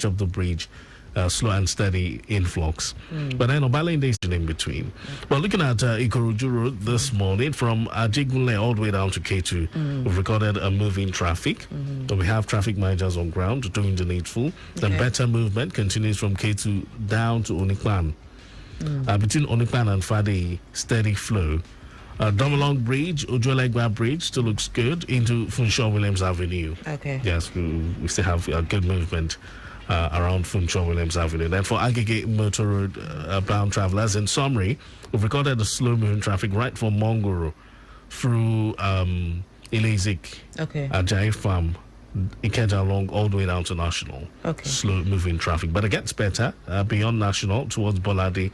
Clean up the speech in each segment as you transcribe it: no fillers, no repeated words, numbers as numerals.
of the bridge, slow and steady influx. But then Obalende is in between. But looking at Ikorodu Road this morning, from Ajigunle all the way down to K2, we've recorded a moving traffic. So we have traffic managers on ground doing the needful. The better movement continues from K2 down to Onikpan. Between Onikpan and Fadi, steady flow. Domolong Bridge, Ojuelegba Bridge still looks good into Funshaw Williams Avenue. Okay. Yes, we still have a good movement around Funshaw Williams Avenue. Then for Agege Motor Road bound travelers, in summary, we've recorded a slow moving traffic right from Mongoro through Ilezik, Ajayi Farm, Ikeja along all the way down to National. Slow moving traffic. But it gets better beyond National towards Bolade,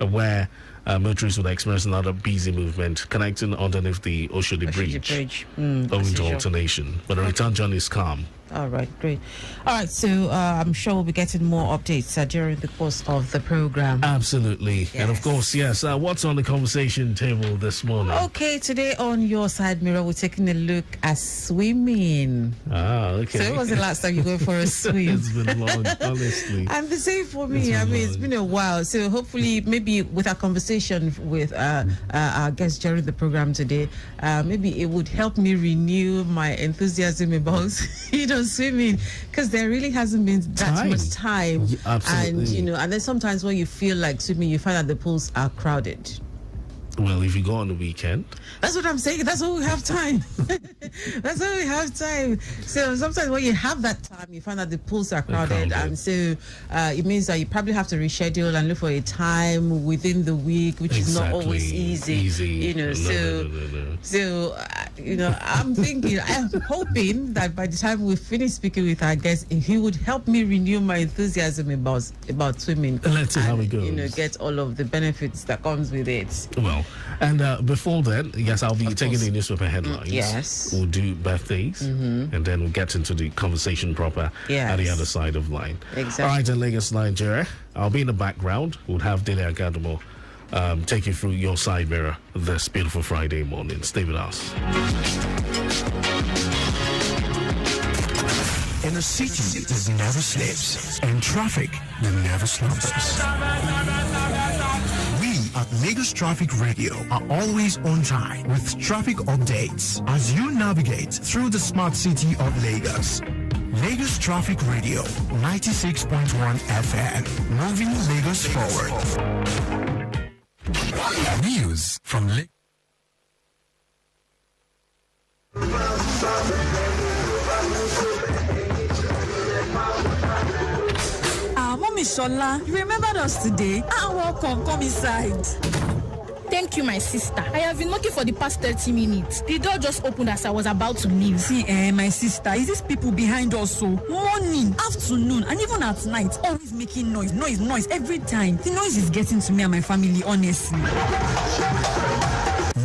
where motorists would experience another busy movement connecting underneath the Oshodi Bridge. Owing to alternation. But the return journey is calm. All right, great. All right, so I'm sure we'll be getting more updates during the course of the program. Absolutely. Yes. And of course, yes, what's on the conversation table this morning? Okay, today on Your Side Mirror, we're taking a look at swimming. Okay. So when was the last time you went for a swim? It's been long, honestly. And the same for me. It's been a while. So hopefully, maybe with our conversation with our guests during the program today, maybe it would help me renew my enthusiasm about, swimming, because there really hasn't been that much time. Yeah, absolutely. And and then sometimes when you feel like swimming, you find that the pools are crowded. Well, if you go on the weekend. That's what I'm saying. That's why we have time. That's why we have time. So sometimes when you have that time, you find that the pools are crowded. And so it means that you probably have to reschedule and look for a time within the week, which is not always easy. So I'm thinking, I'm hoping that by the time we finish speaking with our guest, he would help me renew my enthusiasm about swimming. Let's see how it goes. Get all of the benefits that comes with it. Well, and before then, yes, I'll be taking the newspaper headlines. Yes. We'll do birthdays, and then we'll get into the conversation proper at the other side of line. Exactly. All right, in Lagos, Nigeria, I'll be in the background. We'll have Dele Agadomo take you through Your Side Mirror this beautiful Friday morning. Stay with us. In a city that never sleeps, and traffic that never slumbers. We at Lagos Traffic Radio are always on time with traffic updates as you navigate through the smart city of Lagos. Lagos Traffic Radio, 96.1 FM, moving Lagos forward. News from Lagos. Mommy Shola, you remembered us today? Welcome, come inside. Thank you, my sister. I have been looking for the past 30 minutes. The door just opened as I was about to leave. See, my sister, is these people behind us so? Morning, afternoon, and even at night, always making noise every time. The noise is getting to me and my family, honestly.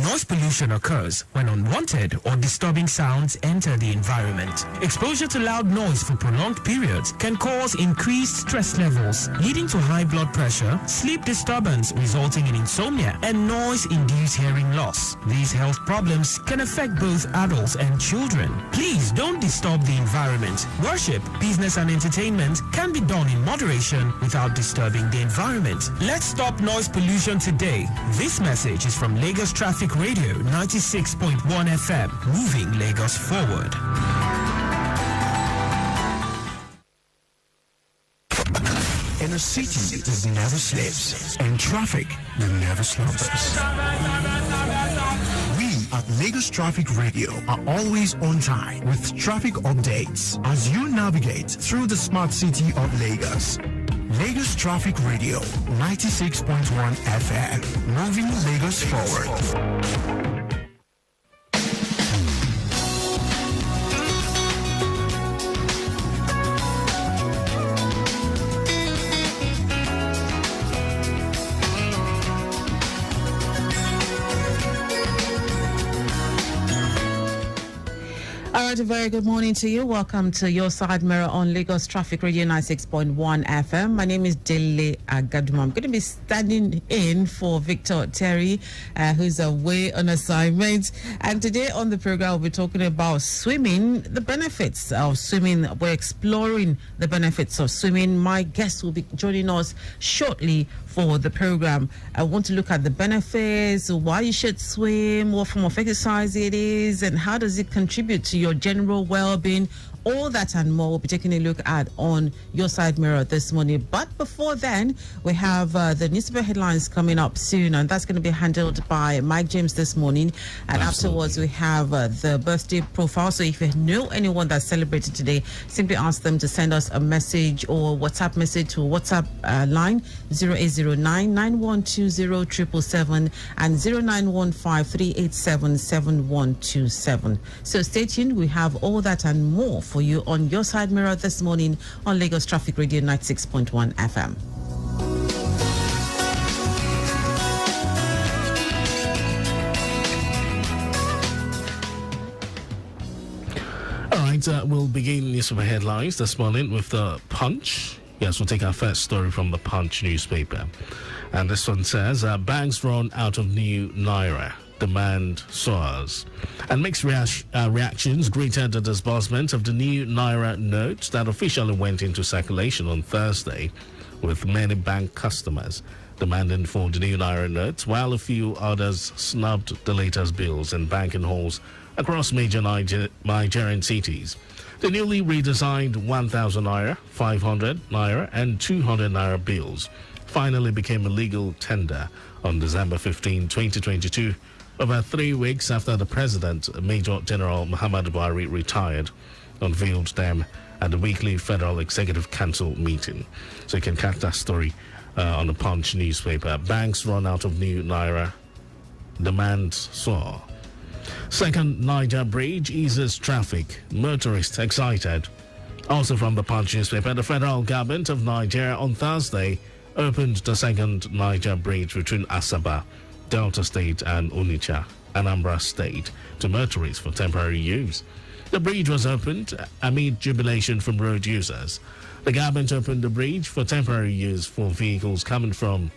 Noise pollution occurs when unwanted or disturbing sounds enter the environment. Exposure to loud noise for prolonged periods can cause increased stress levels, leading to high blood pressure, sleep disturbance resulting in insomnia, and noise-induced hearing loss. These health problems can affect both adults and children. Please don't disturb the environment. Worship, business, and entertainment can be done in moderation without disturbing the environment. Let's stop noise pollution today. This message is from Lagos Traffic Radio 96.1 FM, moving Lagos forward. In a city that never sleeps, and traffic that never slumbers. We at Lagos Traffic Radio are always on time with traffic updates as you navigate through the smart city of Lagos. Lagos Traffic Radio, 96.1 FM, moving Lagos forward. All right, a very good morning to you. Welcome to Your Side Mirror on Lagos Traffic Radio 96.1 FM. My name is Dele Agaduma. I'm going to be standing in for Victor Terry, who's away on assignment. And today on the program, we'll be talking about swimming, the benefits of swimming. We're exploring the benefits of swimming. My guest will be joining us shortly for the program. I want to look at the benefits, why you should swim, what form of exercise it is, and how does it contribute to your general well-being. All that and more we'll be taking a look at on Your Side Mirror this morning. But before then, we have the newspaper headlines coming up soon, and that's going to be handled by Mike James this morning. And afterwards, we have the birthday profile. So if you know anyone that's celebrated today, simply ask them to send us a message or WhatsApp message to WhatsApp line 0809-9120-777 and 0915-387-7127. So stay tuned. We have all that and more for you on Your Side Mirror this morning on Lagos Traffic Radio 96.1 FM. All right, we'll begin newspaper headlines this morning with the Punch. Yes, we'll take our first story from the Punch newspaper. And this one says, banks run out of new Naira. Demand soars. And mixed reactions greeted the disbursement of the new Naira notes that officially went into circulation on Thursday, with many bank customers demanding for the new Naira notes, while a few others snubbed the latest bills in banking halls across major Nigerian cities. The newly redesigned 1,000 Naira, 500 Naira and 200 Naira bills finally became a legal tender on December 15, 2022, over 3 weeks after the President, Major General Muhammadu Buhari, retired, unveiled them at the weekly Federal Executive Council meeting. So you can catch that story on the Punch newspaper. Banks run out of new Naira. Demand soar. Second Niger Bridge eases traffic. Motorists excited. Also from the Punch newspaper, the federal government of Nigeria on Thursday opened the second Niger Bridge between Asaba, Delta State and Onitsha, Anambra State, to motorists for temporary use. The bridge was opened amid jubilation from road users. The government opened the bridge for temporary use for vehicles coming from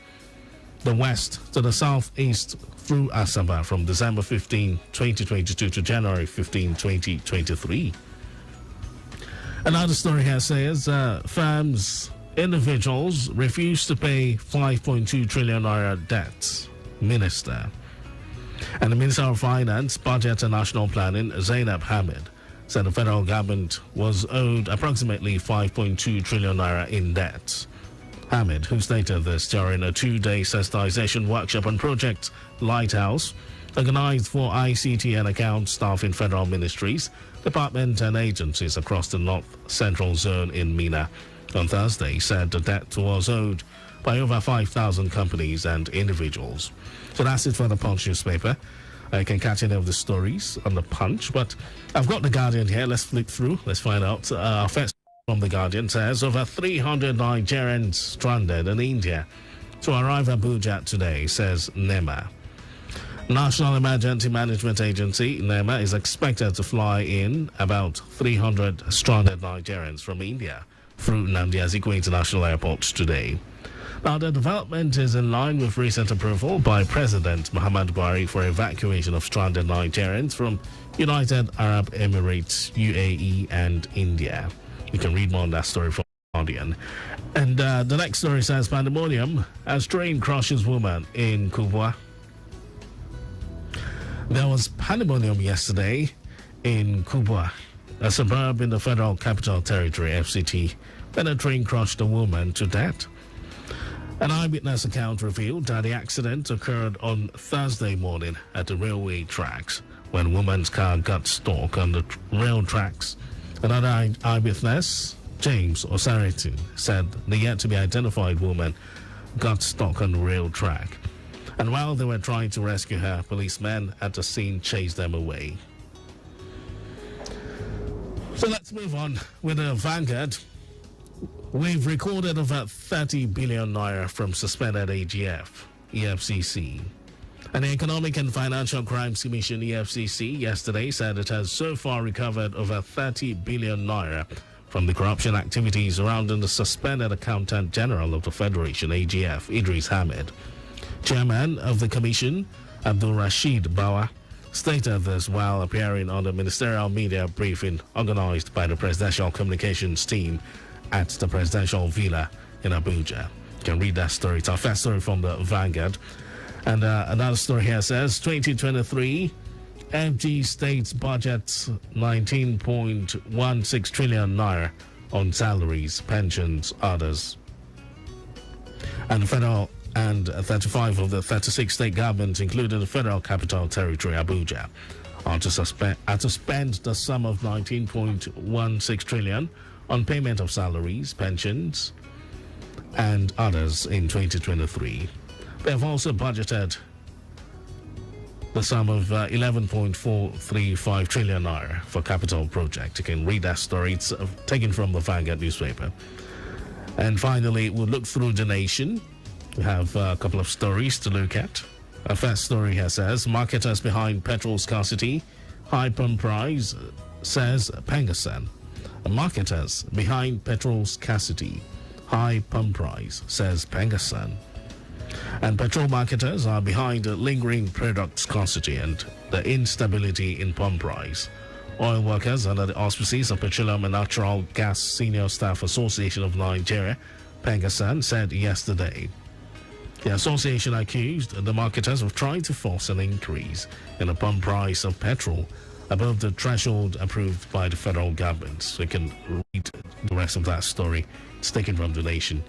the west to the southeast through Asaba from December 15, 2022 to January 15, 2023. Another story here says individuals refuse to pay 5.2 trillion naira debts. Minister. And the Minister of Finance, Budget and National Planning, Zainab Hamid, said the federal government was owed approximately 5.2 trillion naira in debt. Hamid, who stated this during a 2-day sensitization workshop on Project Lighthouse, organized for ICT and account staff in federal ministries, departments and agencies across the North Central Zone in Mina, on Thursday, said the debt was owed by over 5,000 companies and individuals. So that's it for the Punch newspaper. You can catch any of the stories on the Punch, but I've got the Guardian here. Let's flip through. Let's find out. Our first from the Guardian says over 300 Nigerians stranded in India to arrive at Abuja today, says NEMA. National Emergency Management Agency, NEMA, is expected to fly in about 300 stranded Nigerians from India through Nnamdi Azikiwe International Airport today. Now, the development is in line with recent approval by President Muhammadu Buhari for evacuation of stranded Nigerians from United Arab Emirates, UAE, and India. You can read more on that story from Guardian. And the next story says pandemonium as train crushes woman in Kubwa. There was pandemonium yesterday in Kubwa, a suburb in the Federal Capital Territory, FCT, when a train crushed a woman to death. An eyewitness account revealed that the accident occurred on Thursday morning at the railway tracks when a woman's car got stuck on the rail tracks. Another eyewitness, James Osaritin, said the yet-to-be-identified woman got stuck on the rail track. And while they were trying to rescue her, policemen at the scene chased them away. So let's move on with the Vanguard. We've recorded over 30 billion naira from suspended AGF, EFCC. And the Economic and Financial Crimes Commission, EFCC, yesterday said it has so far recovered over 30 billion naira from the corruption activities surrounding the suspended Accountant General of the Federation, AGF, Idris Ahmed. Chairman of the commission, Abdul Rashid Bawa, stated this while appearing on the ministerial media briefing organized by the Presidential Communications team at the Presidential Villa in Abuja. You can read that story. It's our first story from the Vanguard. And another story here says 2023 FG states budgets 19.16 trillion naira on salaries, pensions, others. And the federal and 35 of the 36 state governments, including the Federal Capital Territory, Abuja, are to spend the sum of 19.16 trillion on payment of salaries, pensions, and others in 2023. They have also budgeted the sum of 11.435 trillion naira for capital project. You can read that story. It's taken from the Vanguard newspaper. And finally, we'll look through the nation. We have a couple of stories to look at. Our first story here says, marketers behind petrol scarcity, high pump price, says Pengassan. Marketers behind petrol scarcity, high pump price, says Pengassan. And petrol marketers are behind the lingering product scarcity and the instability in pump price. Oil workers under the auspices of Petroleum and Natural Gas Senior Staff Association of Nigeria, Pengassan, said yesterday. The association accused the marketers of trying to force an increase in the pump price of petrol above the threshold approved by the federal government. So you can read the rest of that story. It's taken from the nation.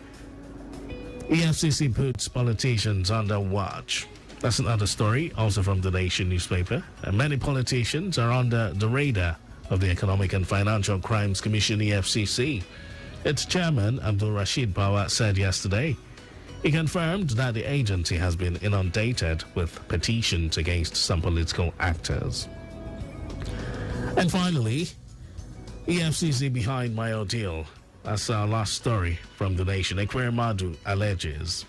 EFCC puts politicians under watch. That's another story, also from the Nation newspaper. And many politicians are under the radar of the Economic and Financial Crimes Commission, EFCC. Its chairman, Abdul Rashid Bawa, said yesterday. He confirmed that the agency has been inundated with petitions against some political actors. And finally, EFCC behind my ordeal. That's our last story from the nation. Ekweremadu alleges.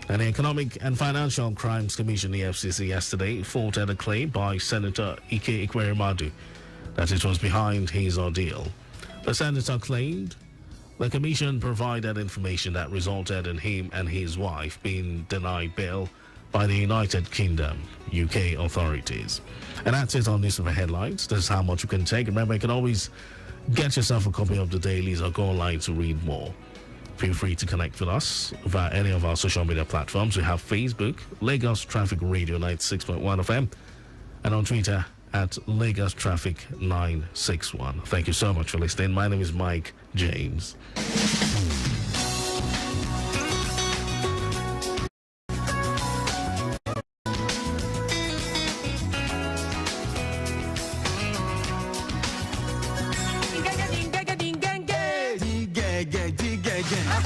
And the Economic and Financial Crimes Commission, EFCC, yesterday faulted a claim by Senator Ike Ekweremadu that it was behind his ordeal. The senator claimed the commission provided information that resulted in him and his wife being denied bail by the United Kingdom, UK authorities. And that's it on Newspaper Headlines. This is how much you can take. Remember, you can always get yourself a copy of the dailies or go online to read more. Feel free to connect with us via any of our social media platforms. We have Facebook, Lagos Traffic Radio 96.1 FM, and on Twitter at Lagos Traffic 961. Thank you so much for listening. My name is Mike James.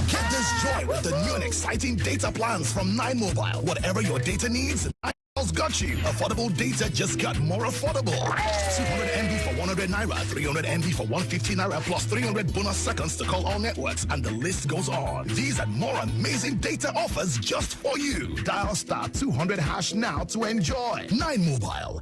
Get this joy with the new and exciting data plans from 9 Mobile. Whatever your data needs, 9 Mobile's got you. Affordable data just got more affordable. 200 MB for 100 Naira, 300 MB for 150 Naira, plus 300 bonus seconds to call all networks, and the list goes on. These and more amazing data offers just for you. Dial star 200 hash now to enjoy. 9 Mobile.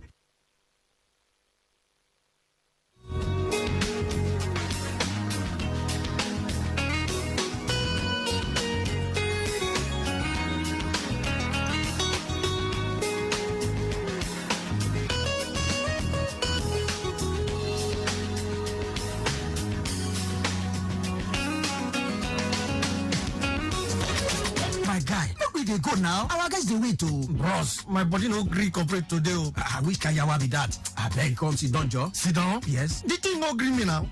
Guy, make we dey go now. Our guys dey wait oh. Bros, my body no gree cooperate today oh. Which kayawa be that? Abeg come sit down, Joe. Sit down? Yes. The thing no gree me now.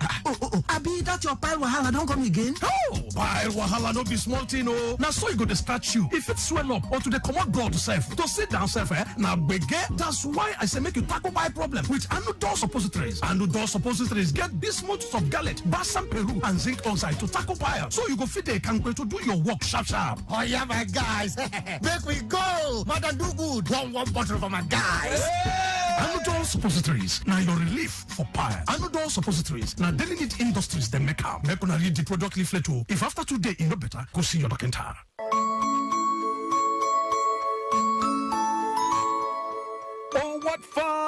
Abi that your pile wahala don come again? Oh, pile wahala no be small thing oh. Now so you go to start you. If it swell up or to the comot blood self, to sit down self now gbege. That's why I say make you tackle my problem with Anudol suppositories. Anudol suppositories get bismuth of gallet, balsam peru, and zinc oxide to tackle pile. So you go fit the kanwe to do your work sharp sharp. Oh yeah, my guys. Make we go. Madam do good. One bottle for my guys. Anudol suppositories. Now your relief for pile. Anudol suppositories. Now daily need industries they make up. Make una read the product leaflet too. If after 2 days you know better, go see your doctor.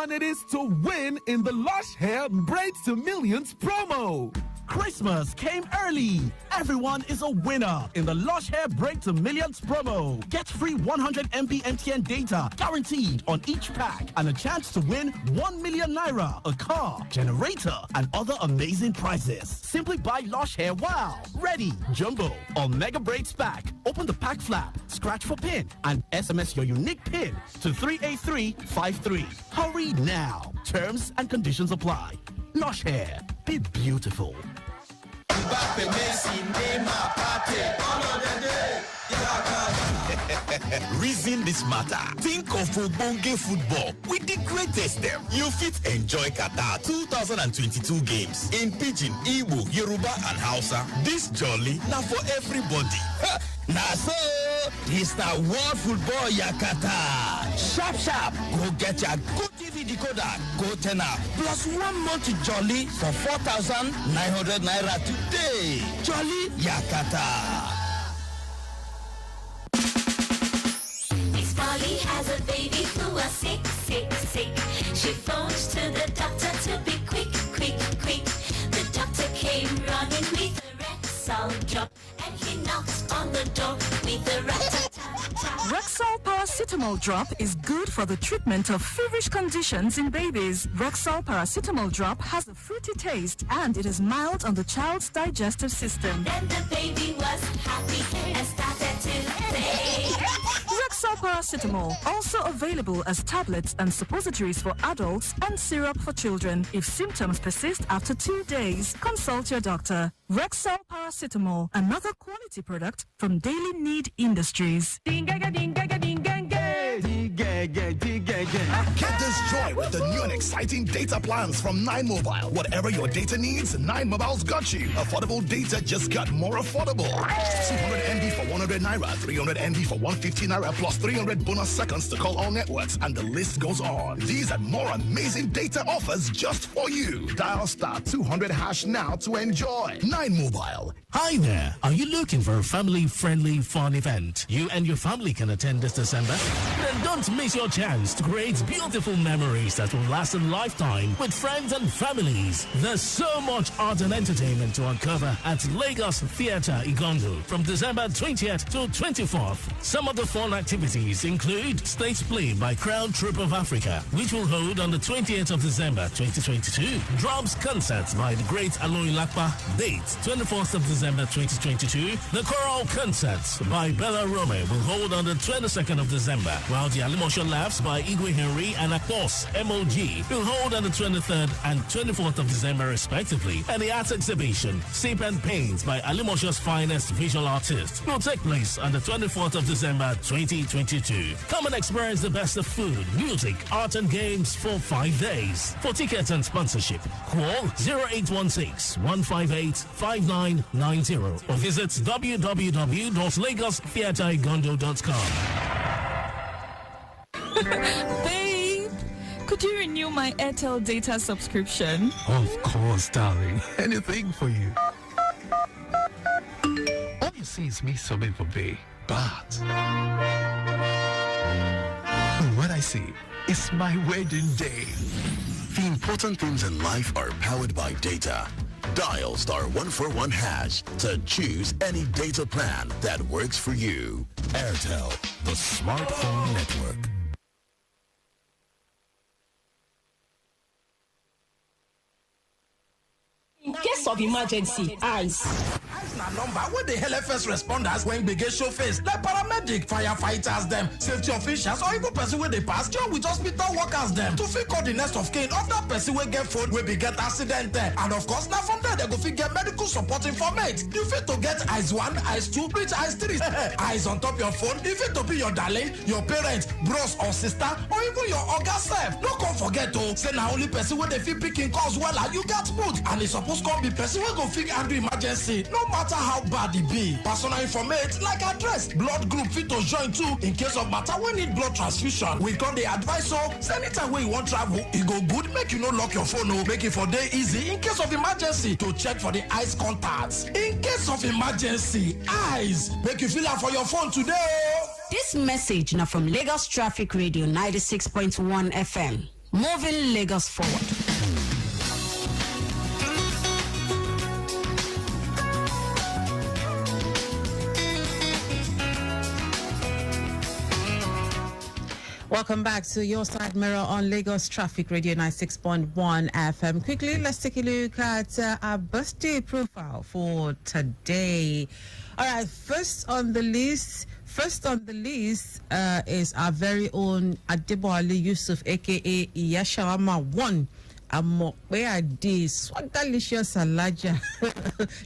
fun it is to win in the Lush Hair Braids to Millions promo. Christmas came early. Everyone is a winner in the Lush Hair Break to Millions promo. Get free 100 MB MTN data guaranteed on each pack and a chance to win 1 million naira, a car, generator, and other amazing prizes. Simply buy Lush Hair Wow, Ready, Jumbo, or Mega Braids pack. Open the pack flap, scratch for pin, and SMS your unique pin to 38353. Hurry now. Terms and conditions apply. Lush Hair. Be beautiful. Reason this matter. Think of Obonge football with the greatest them. You fit enjoy Qatar 2022 games in Pidgin, Igbo, Yoruba, and Hausa. This jolly now for everybody. Now so this the World Football Yakata. Sharp. Go get your good TV decoder. Go tenner plus 1 month jolly for 4,900 naira today. Jolly Yakata. Molly has a baby who is sick. She phones to the doctor to be quick. The doctor came running with a Rexall drop, and he knocked on the door with a rat-a-tat-tat. Rexall paracetamol drop is good for the treatment of feverish conditions in babies. Rexall paracetamol drop has a fruity taste and it is mild on the child's digestive system. Then the baby was happy and started to play. Rexall paracetamol, also available as tablets and suppositories for adults and syrup for children. If symptoms persist after 2 days, consult your doctor. Rexall paracetamol, another quality product from Daily Need Industries. Get this joy with the new and exciting data plans from 9 Mobile. Whatever your data needs, 9 Mobile's got you. Affordable data just got more affordable. 200 MB for 100 naira, 300 MB for 150 naira, plus 300 bonus seconds to call all networks, and the list goes on. These and more amazing data offers just for you. Dial star 200 hash now to enjoy. 9 Mobile. Hi there. Are you looking for a family-friendly fun event you and your family can attend this December? Then don't miss your chance to create beautiful memories that will last a lifetime with friends and families. There's so much art and entertainment to uncover at Lagos Theatre Igondo from December 20th to 24th. Some of the fun activities include stage play by Crown Troupe of Africa, which will hold on the 20th of December 2022. Drums concerts by the great Aloy Lakpa. Date 24th of December 2022. The choral concerts by Bella Rome will hold on the 22nd of December, while the Alimosho Laughs by Igwe Henry and Akos MOG will hold on the 23rd and 24th of December respectively. And the art exhibition Sip and Paint by Alimosho's finest visual artists will take place on the 24th of December 2022. Come and experience the best of food, music, art and games for 5 days. For tickets and sponsorship, call 0816 158 5990 or visit www.lagostheatreigondo.com. Babe, could you renew my Airtel data subscription? Of course, darling. Anything for you. All you see is me sobbing for Bay, but what I see is my wedding day. The important things in life are powered by data. Dial star 141 hash to choose any data plan that works for you. Airtel, the smartphone network. In case of emergency, eyes na number wey dey help first responders when gbege show face, like paramedic, firefighters dem, safety officials, or even person wey dey pass join with hospital workers dem to fit call the next of kin of that person wey get phone wey be get accident there. And of course, na from there dem go fit get medical support informate. You fit to get eyes 1, eyes 2, reach eyes 3. Eyes on top your phone, e fit to be your darling, your parents, bros or sister, or even your oga sef. No come forget o, say na only person wey dey fit pick im calls wella you gats put, and e suppose come be person wey go fit handle emergency no matter how bad e be. Personal informate like address, blood group fit to join too in case of matter wey need blood transfusion. We come dey advise so anytime wey you wan travel, e go good make you no lock your phone o, make e for dey easy in case of emergency to check for the eyes contacts. In case of emergency, eyes make you feel am for your phone today. This message now from Lagos Traffic Radio 96.1 FM. moving Lagos forward. Welcome back to Your Side Mirror on Lagos Traffic Radio 96.1 FM. Quickly, let's take a look at our birthday profile for today. All right, first on the list is our very own Adeboale Yusuf, aka Iyashawama 1. Swagalicious Alaja.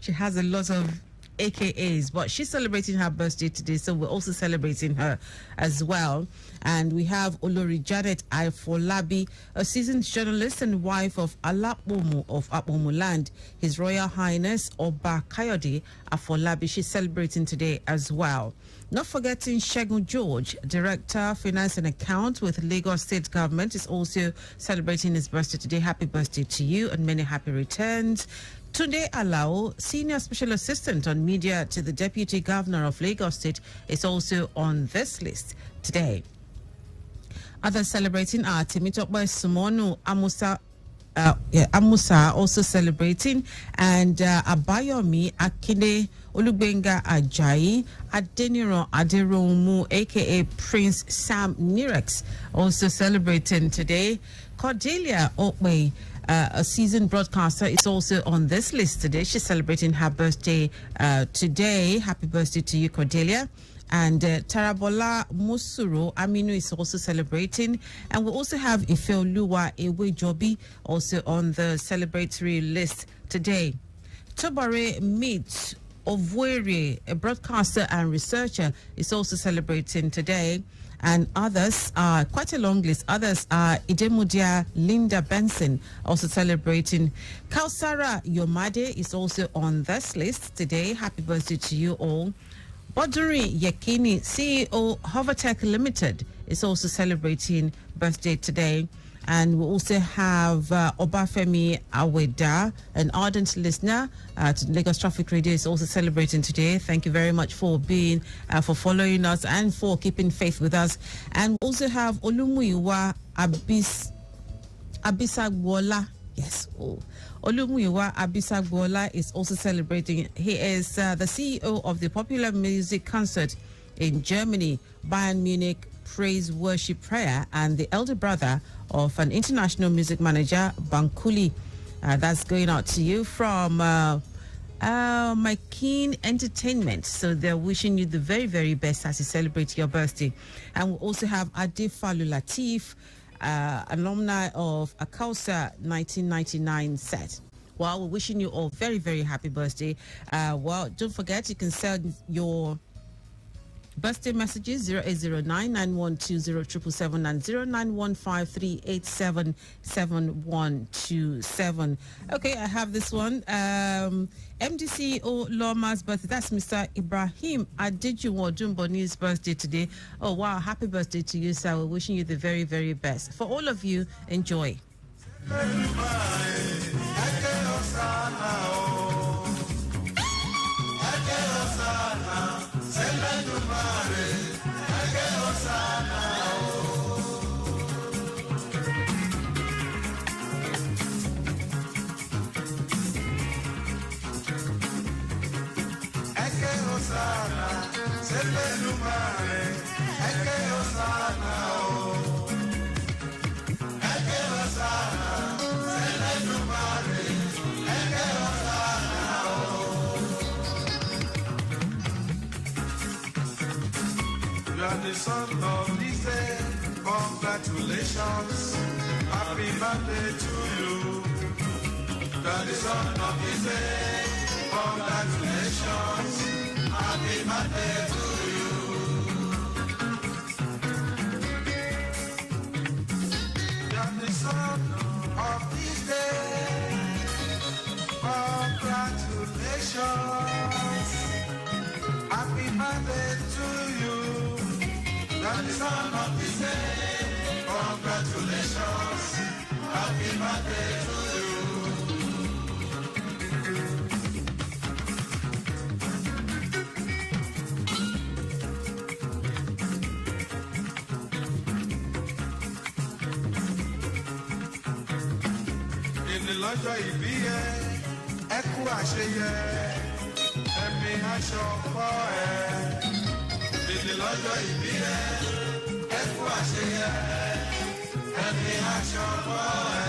She has a lot of AKAs, but she's celebrating her birthday today, so we're also celebrating her as well. And we have Olori Janet Afolabi, a seasoned journalist and wife of Alapomu of Apomu Land, His Royal Highness Oba Kayode Afolabi. She's celebrating today as well. Not forgetting Shegun George, Director, Finance and Account with Lagos State Government, is also celebrating his birthday today. Happy birthday to you and many happy returns. Tunde Alao, Senior Special Assistant on Media to the Deputy Governor of Lagos State, is also on this list today. Others celebrating are Temitope Sumonu Amusa also celebrating, and Abayomi Akinde Olubenga Ajayi Adeniro Aderomu, aka Prince Sam Nirex, also celebrating today. Cordelia Okwe, a seasoned broadcaster, is also on this list today. She's celebrating her birthday today. Happy birthday to you, Cordelia. And Tarabola Musuru Aminu is also celebrating. And we also have Ifeoluwa Ewejobi also on the celebratory list today. Tobare Meet Ovwere, a broadcaster and researcher, is also celebrating today. And others are quite a long list. Others are Idemudia Linda Benson, also celebrating. Kausara Yomade is also on this list today. Happy birthday to you all. Boduri Yekini, CEO Hovertech Limited, is also celebrating birthday today. And we also have Obafemi Aweda, an ardent listener to Lagos Traffic Radio, is also celebrating today. Thank you very much for being, for following us and for keeping faith with us. And we also have Olumuyiwa Abisagwola. Yes, Olumuyiwa Abisagwola is also celebrating. He is the CEO of the popular music concert in Germany, Bayern Munich Praise Worship Prayer, and the elder brother of an international music manager, Bankuli. That's going out to you from My Keen Entertainment. So they're wishing you the very, very best as you celebrate your birthday. And we also have Adefalu Latif, alumni of Akausa 1999 set. Well, we're wishing you all very, very happy birthday. Well, don't forget, you can send your birthday messages 0809-9120-777 and 0915-387-7127. Okay, I have this one. MDCO Loma's birthday. That's Mr. Ibrahim Adejumo Dumboni's birthday today. Oh, wow. Happy birthday to you, sir. We're wishing you the very, very best. For all of you, enjoy. You are the son of this day. Congratulations. Happy birthday to you. You are the son of this day. Congratulations. Happy birthday to you. You are the son of this day. Congratulations. Happy birthday to you. You're the son of the day. Congratulations. Happy birthday to you. Èmi lọ́jọ́ ìbí ẹ, ẹ kú àṣeyẹ, ẹ̀mí aṣọ kọ́ ẹ. Èmi lọ́jọ́ ìbí ẹ, ẹ kú àṣeyẹ, ẹ̀mí aṣọ kọ́ ẹ.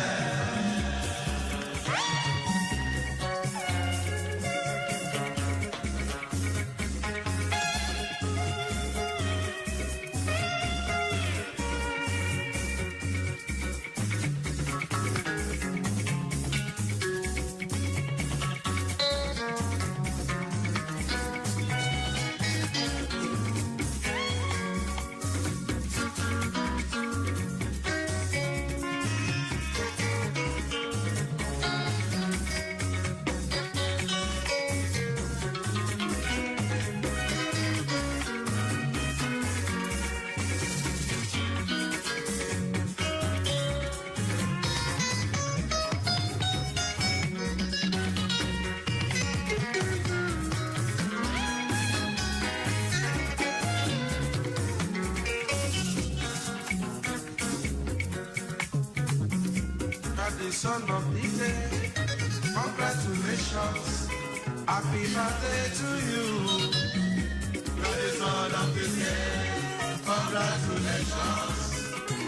The son of the day, congratulations, happy birthday to you. You're the son of the day, congratulations,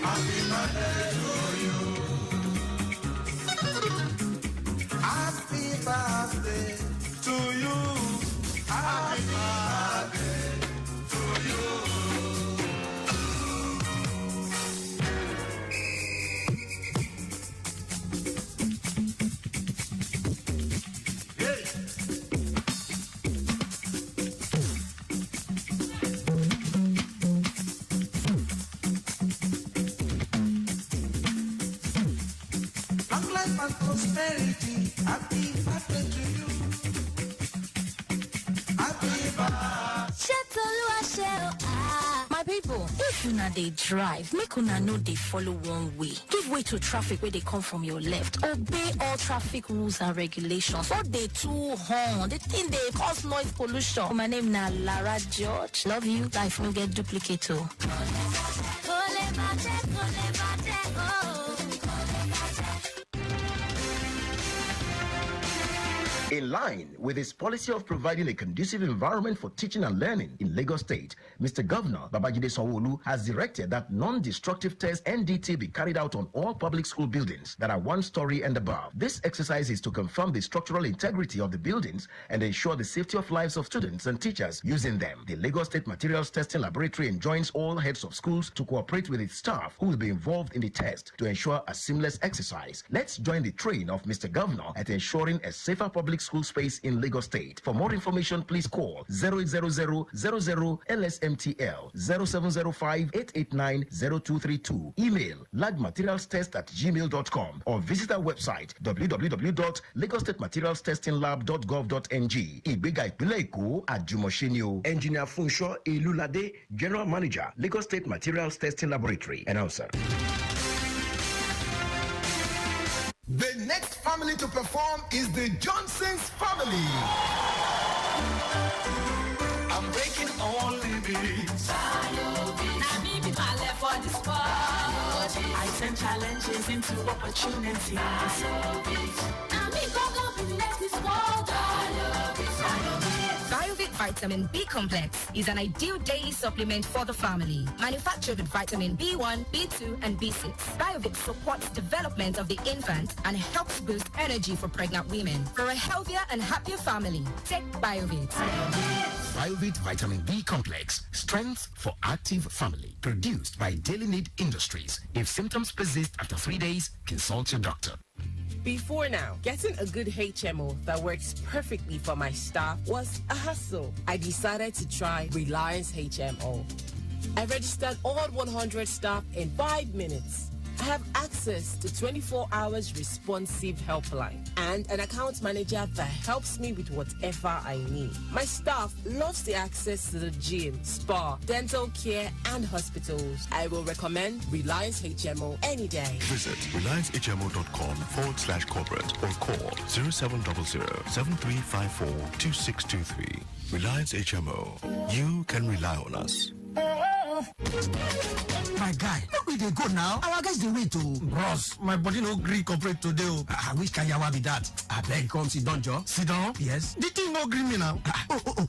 happy birthday to you. Happy birthday to you, happy birthday to you. Prosperity, happy birthday to you. Happy birthday. My people, if una dey drive, make una no dey follow one way. Give way to traffic where they come from your left. Obey all traffic rules and regulations. What they too horn, the thing they cause noise pollution. My name na Lara George. Love you. Life no get duplicate too. In line with his policy of providing a conducive environment for teaching and learning in Lagos State, Mr. Governor Babajide Sanwo-Olu has directed that non-destructive test NDT be carried out on all public school buildings that are 1 story and above. This exercise is to confirm the structural integrity of the buildings and ensure the safety of lives of students and teachers using them. The Lagos State Materials Testing Laboratory enjoins all heads of schools to cooperate with its staff who will be involved in the test to ensure a seamless exercise. Let's join the train of Mr. Governor at ensuring a safer public school space in Lagos State. For more information, please call 0800-00-LSMTL 0705-889-0232. Email lagmaterialstest@gmail.com or visit our website www.lagosstatematerialstestinglab.gov.ng. Ìgbéga ìpínlẹ̀ Èkó àjùmọ̀ṣe. Engineer Funsho Elulade, General Manager, Lagos State Materials Testing Laboratory. Announcer. The next family to perform is the Johnson's family. I'm breaking all limits. I turn challenges into opportunities. Biovit Vitamin B Complex is an ideal daily supplement for the family. Manufactured with vitamin B1, B2, and B6. Biovit supports development of the infant and helps boost energy for pregnant women. For a healthier and happier family, take Biovit. Biovit Vitamin B Complex. Strength for active family. Produced by Daily Need Industries. If symptoms persist after 3 days, consult your doctor. Before now, getting a good HMO that works perfectly for my staff was a hassle. I decided to try Reliance HMO. I registered all 100 staff in 5 minutes. I have access to 24 hours responsive helpline and an account manager that helps me with whatever I need. My staff loves the access to the gym, spa, dental care, and hospitals. I will recommend Reliance HMO any day. Visit reliancehmo.com/corporate or call 0700-7354-2623. Reliance HMO. You can rely on us. My guy, look we dey go now? Our guys dey wait o. Bros, my body no gree cooperate today o. Which kind yawa be that? Abeg come sit down, Joe. Sit down? Yes. The thing no gree me now.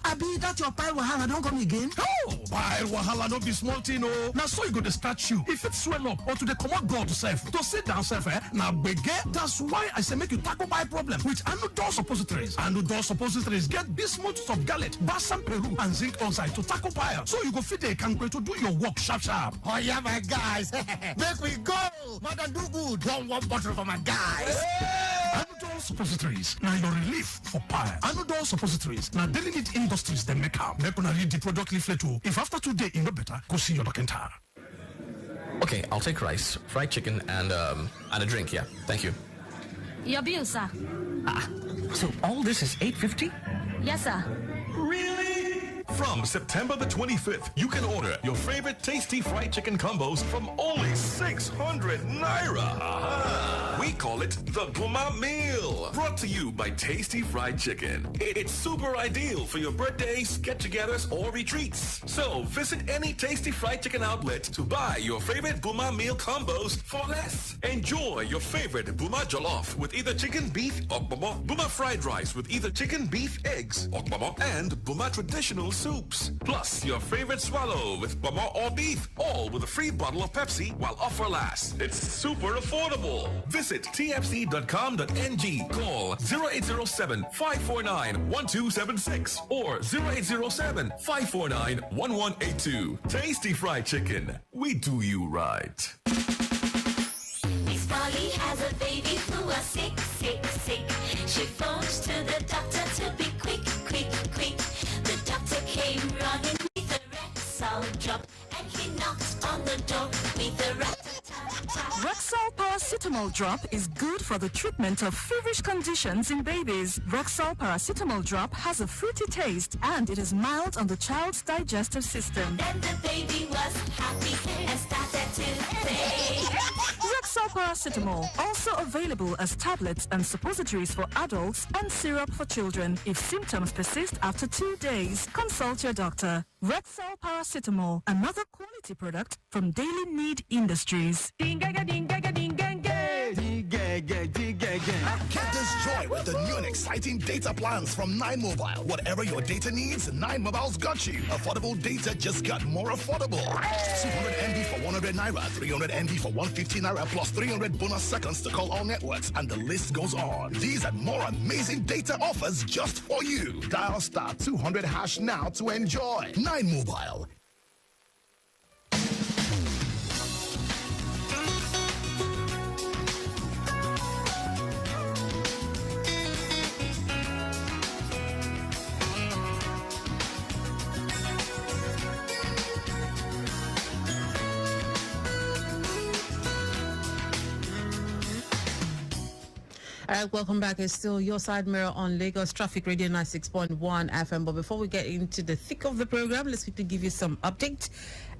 Abi that your pile wahala don come again? Oh, pile wahala no be small thing o. Na so e go dey start you. If it swell up or to dey comot blood sef, to sit down sef na gbege. That's why I say make you tackle pile problem with Anudol suppositories. Anudol suppositories get bismuth of gallet, balsam peru and zinc oxide to tackle pile. So you go fit dey kampe to do your work sharp. Oh yeah, my guys. Make we go. Madam do good. One bottle for my guys. Anudol suppositories. Now your relief for pile. Anudol suppositories. Now Daily Need Industries they make am. Make una read the product leaflet o. If after 2 days you no better, go see your doctor. Okay, I'll take rice, fried chicken, and a drink. Yeah, thank you. Your bill, sir. So all this is $8.50? Yes, sir. From September the 25th, you can order your favorite tasty fried chicken combos from only 600 Naira. Aha. We call it the Buma Meal. Brought to you by Tasty Fried Chicken. It's super ideal for your birthdays, get-togethers, or retreats. So visit any Tasty Fried Chicken outlet to buy your favorite Buma Meal combos for less. Enjoy your favorite Buma Jollof with either chicken, beef, or Buma Fried Rice with either chicken, beef, eggs, or and Buma Traditional Soups. Plus your favorite swallow with Bama or beef, all with a free bottle of Pepsi while offer lasts. It's super affordable. Visit tfc.com.ng. Call 0807-549-1276 or 0807-549-1182. Tasty Fried Chicken. We do you right. Miss Polly has a baby who is sick. She phones to the doctor to be quick. The doctor came running with a Rexall drop, and he knocked on the door with a rat-a-tat-tat. Rexall paracetamol drop is good for the treatment of feverish conditions in babies. Rexall paracetamol drop has a fruity taste and it is mild on the child's digestive system. Then the baby was happy and started to play. Rexall paracetamol, also available as tablets and suppositories for adults and syrup for children. If symptoms persist after 2 days, consult your doctor. Rexall paracetamol, another quality product from Daily Need Industries. Get this joy with the new and exciting data plans from 9Mobile. Whatever your data needs, 9Mobile's got you. Affordable data just got more affordable. 200 MB for 100 Naira, 300 MB for 150 Naira, plus 300 bonus seconds to call all networks, and the list goes on. These and more amazing data offers just for you. Dial star 200 hash now to enjoy. 9Mobile. All right, welcome back. It's still your side mirror on Lagos Traffic Radio 96.1 FM. But before we get into the thick of the program, let's quickly give you some update.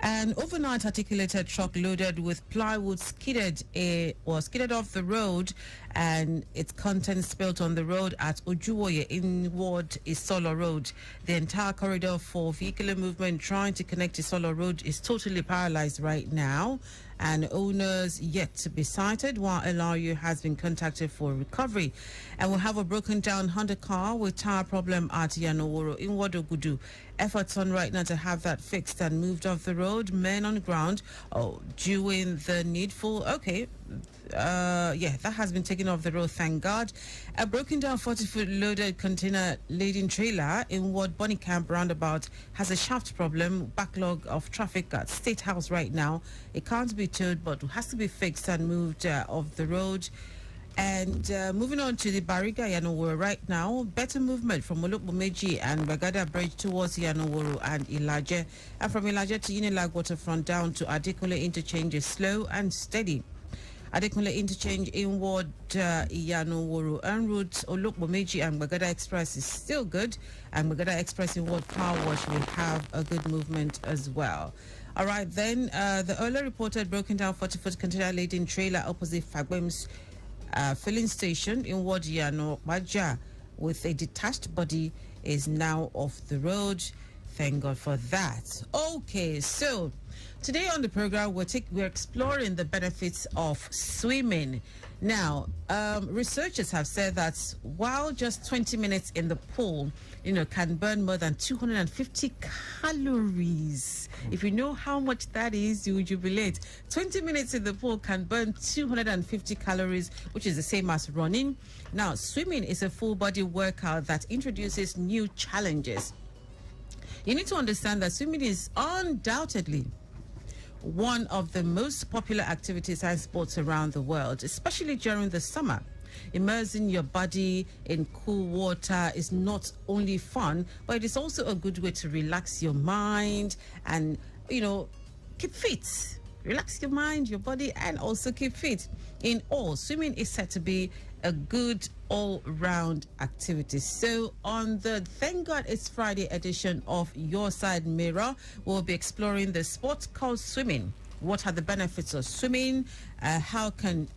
An overnight articulated truck loaded with plywood skidded off the road, and its contents spilled on the road at Ojuwoye inward Isolo Road. The entire corridor for vehicular movement trying to connect Isolo Road is totally paralyzed right now, and owners yet to be sighted, while LRU has been contacted for recovery. And we'll have a broken down Honda car with tire problem at Yanoworo in Wadogudu. Efforts on right now to have that fixed and moved off the road. Men on ground doing the needful. That has been taken off the road, thank God. A broken down 40-foot loaded container laden trailer in Ward Bonnie Camp roundabout has a shaft problem. Backlog of traffic at State House right now. It can't be towed, but has to be fixed and moved off the road. And moving on to the Bariga Yanoworo right now, better movement from Olokbomeji and Bagada Bridge towards Yanoworo and Ilaje. And from Ilaje to Unilag Waterfront down to Adekunle Interchange is slow and steady. Adekunle Interchange inward Yanoworo en route Olokbomeji and Bagada Express is still good. And Bagada Express inward Car Wash will have a good movement as well. All right, then the earlier reported broken down 40-foot container laden trailer opposite Fagbem's filling station in Wadiano Baja with a detached body is now off the road. Thank God for that. Okay, so today on the program, we're exploring the benefits of swimming. Now, researchers have said that while just 20 minutes in the pool, can burn more than 250 calories. If you know how much that is, you will jubilate. 20 minutes in the pool can burn 250 calories, which is the same as running. Now, swimming is a full body workout that introduces new challenges. You need to understand that swimming is undoubtedly one of the most popular activities and sports around the world, especially during the summer. Immersing your body in cool water is not only fun, but it is also a good way to relax your mind and, keep fit. Relax your mind, your body, and also keep fit. In all, swimming is said to be a good all-round activity. So on the Thank God It's Friday edition of Your Side Mirror, we'll be exploring the sport called swimming. What are the benefits of swimming? How can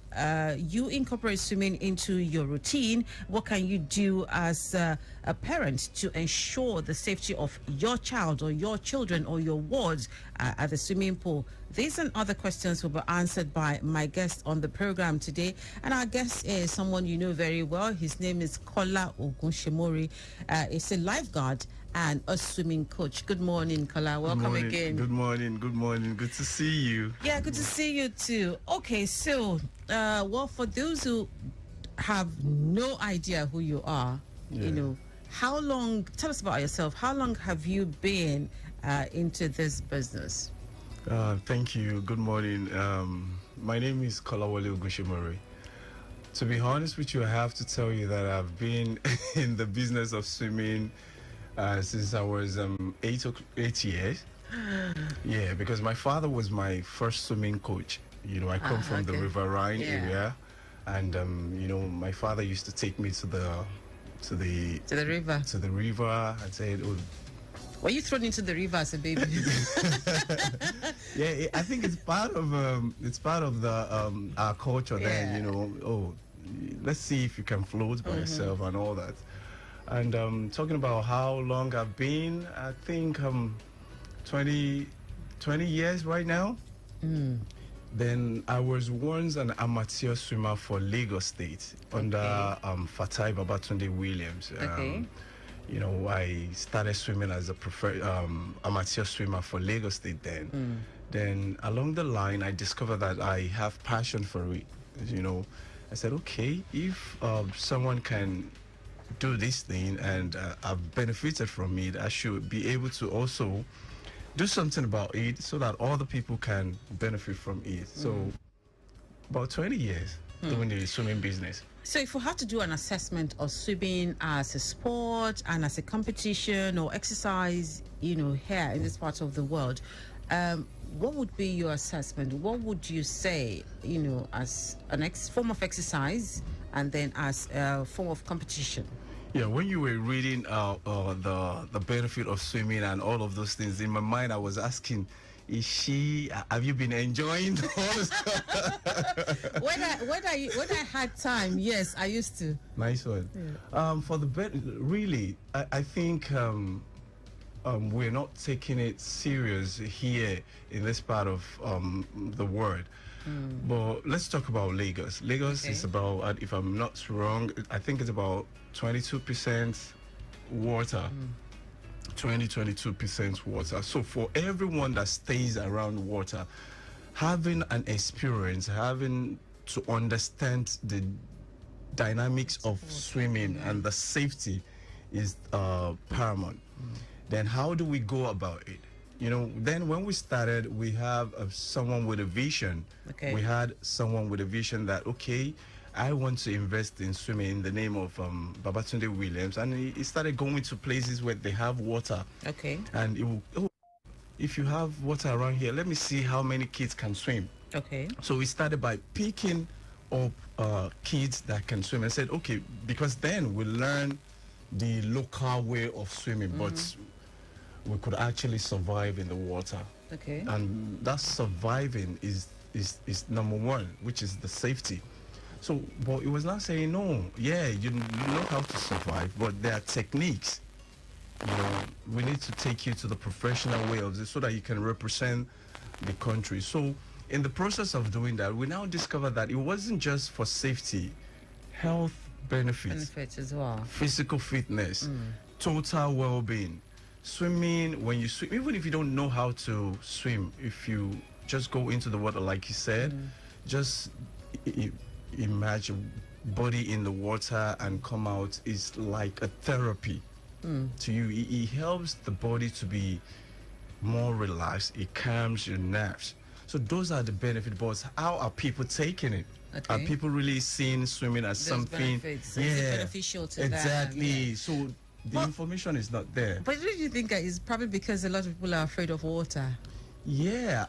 you incorporate swimming into your routine? What can you do as a parent to ensure the safety of your child or your children or your wards at the swimming pool? These and other questions will be answered by my guest on the program today. And our guest is someone you know very well. His name is Kola Ogunshemori. He's a lifeguard and a swimming coach. Good morning, Kola. Welcome again. Good morning. Good to see you. Yeah, good to see you too. Okay, so, for those who have no idea who you are, how long, tell us about yourself. How long have you been into this business? Thank you. Good morning. My name is Kolawole Ogunshemori. To be honest with you, I have to tell you that I've been in the business of swimming since I was 8 years. Yeah, because my father was my first swimming coach. I come from the River Rhine area, and my father used to take me to the river and say, "Oh." Were you thrown into the river as a baby? Yeah, I think it's part of our culture. Yeah. Then let's see if you can float by yourself and all that. And talking about how long I've been, I think 20 years right now. Then I was once an amateur swimmer for Lagos State under Fatai Babatunde Williams. I started swimming as a amateur swimmer for Lagos State then. Then along the line, I discovered that I have passion for it. I said, okay, if someone can do this thing and I've benefited from it, I should be able to also do something about it so that other people can benefit from it. So about 20 years doing the swimming business. So if we have to do an assessment of swimming as a sport and as a competition or exercise, here in this part of the world, what would be your assessment? What would you say, as an form of exercise and then as a form of competition? Yeah, when you were reading the benefit of swimming and all of those things, in my mind I was asking, have you been enjoying all this? When I had time, yes, I used to. Nice one. Yeah. For the really, I think we're not taking it serious here in this part of the world. But let's talk about Lagos. Lagos is about, if I'm not wrong, I think it's about 22% water. 22% water. So for everyone that stays around water, having an experience, having to understand the dynamics of swimming and the safety is paramount. Then how do we go about it? Then when we started, we have someone with a vision. We had someone with a vision that, okay, I want to invest in swimming in the name of Babatunde Williams. And he started going to places where they have water. And if you have water around here, let me see how many kids can swim. So we started by picking up kids that can swim and said, okay, because then we learn the local way of swimming, but we could actually survive in the water. And that surviving is number one, which is the safety. So, but it was not saying, no, yeah, you know how to survive, but there are techniques we need to take you to the professional way of this so that you can represent the country. So in the process of doing that, we now discovered that it wasn't just for safety, health benefits as well, physical fitness, total well-being. Swimming, when you swim, even if you don't know how to swim, if you just go into the water like you said, just imagine body in the water and come out is like a therapy to you. It helps the body to be more relaxed. It calms your nerves. So those are the benefits. But how are people taking it? Okay. Are people really seeing swimming as Those something benefits. Is it beneficial to them? exactly? So the information is not there. But do you think it's probably because a lot of people are afraid of water? Yeah,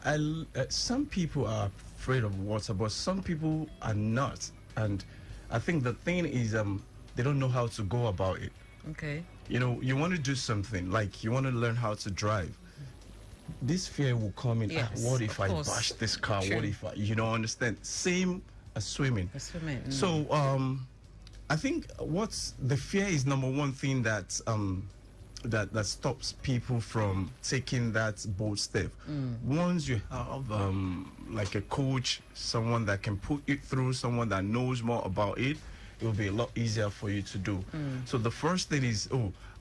some people are afraid of water, but some people are not. And I think the thing is they don't know how to go about it. Okay. You know, you want to do something, like you want to learn how to drive. This fear will come in. Yes, What if I course. bash this car? True. What if I, understand? Same as swimming. Swimming. So I think what's the fear is number one thing that that stops people from taking that bold step. Once you have like a coach, someone that can put you through, someone that knows more about it, it will be a lot easier for you to do. So the first thing is,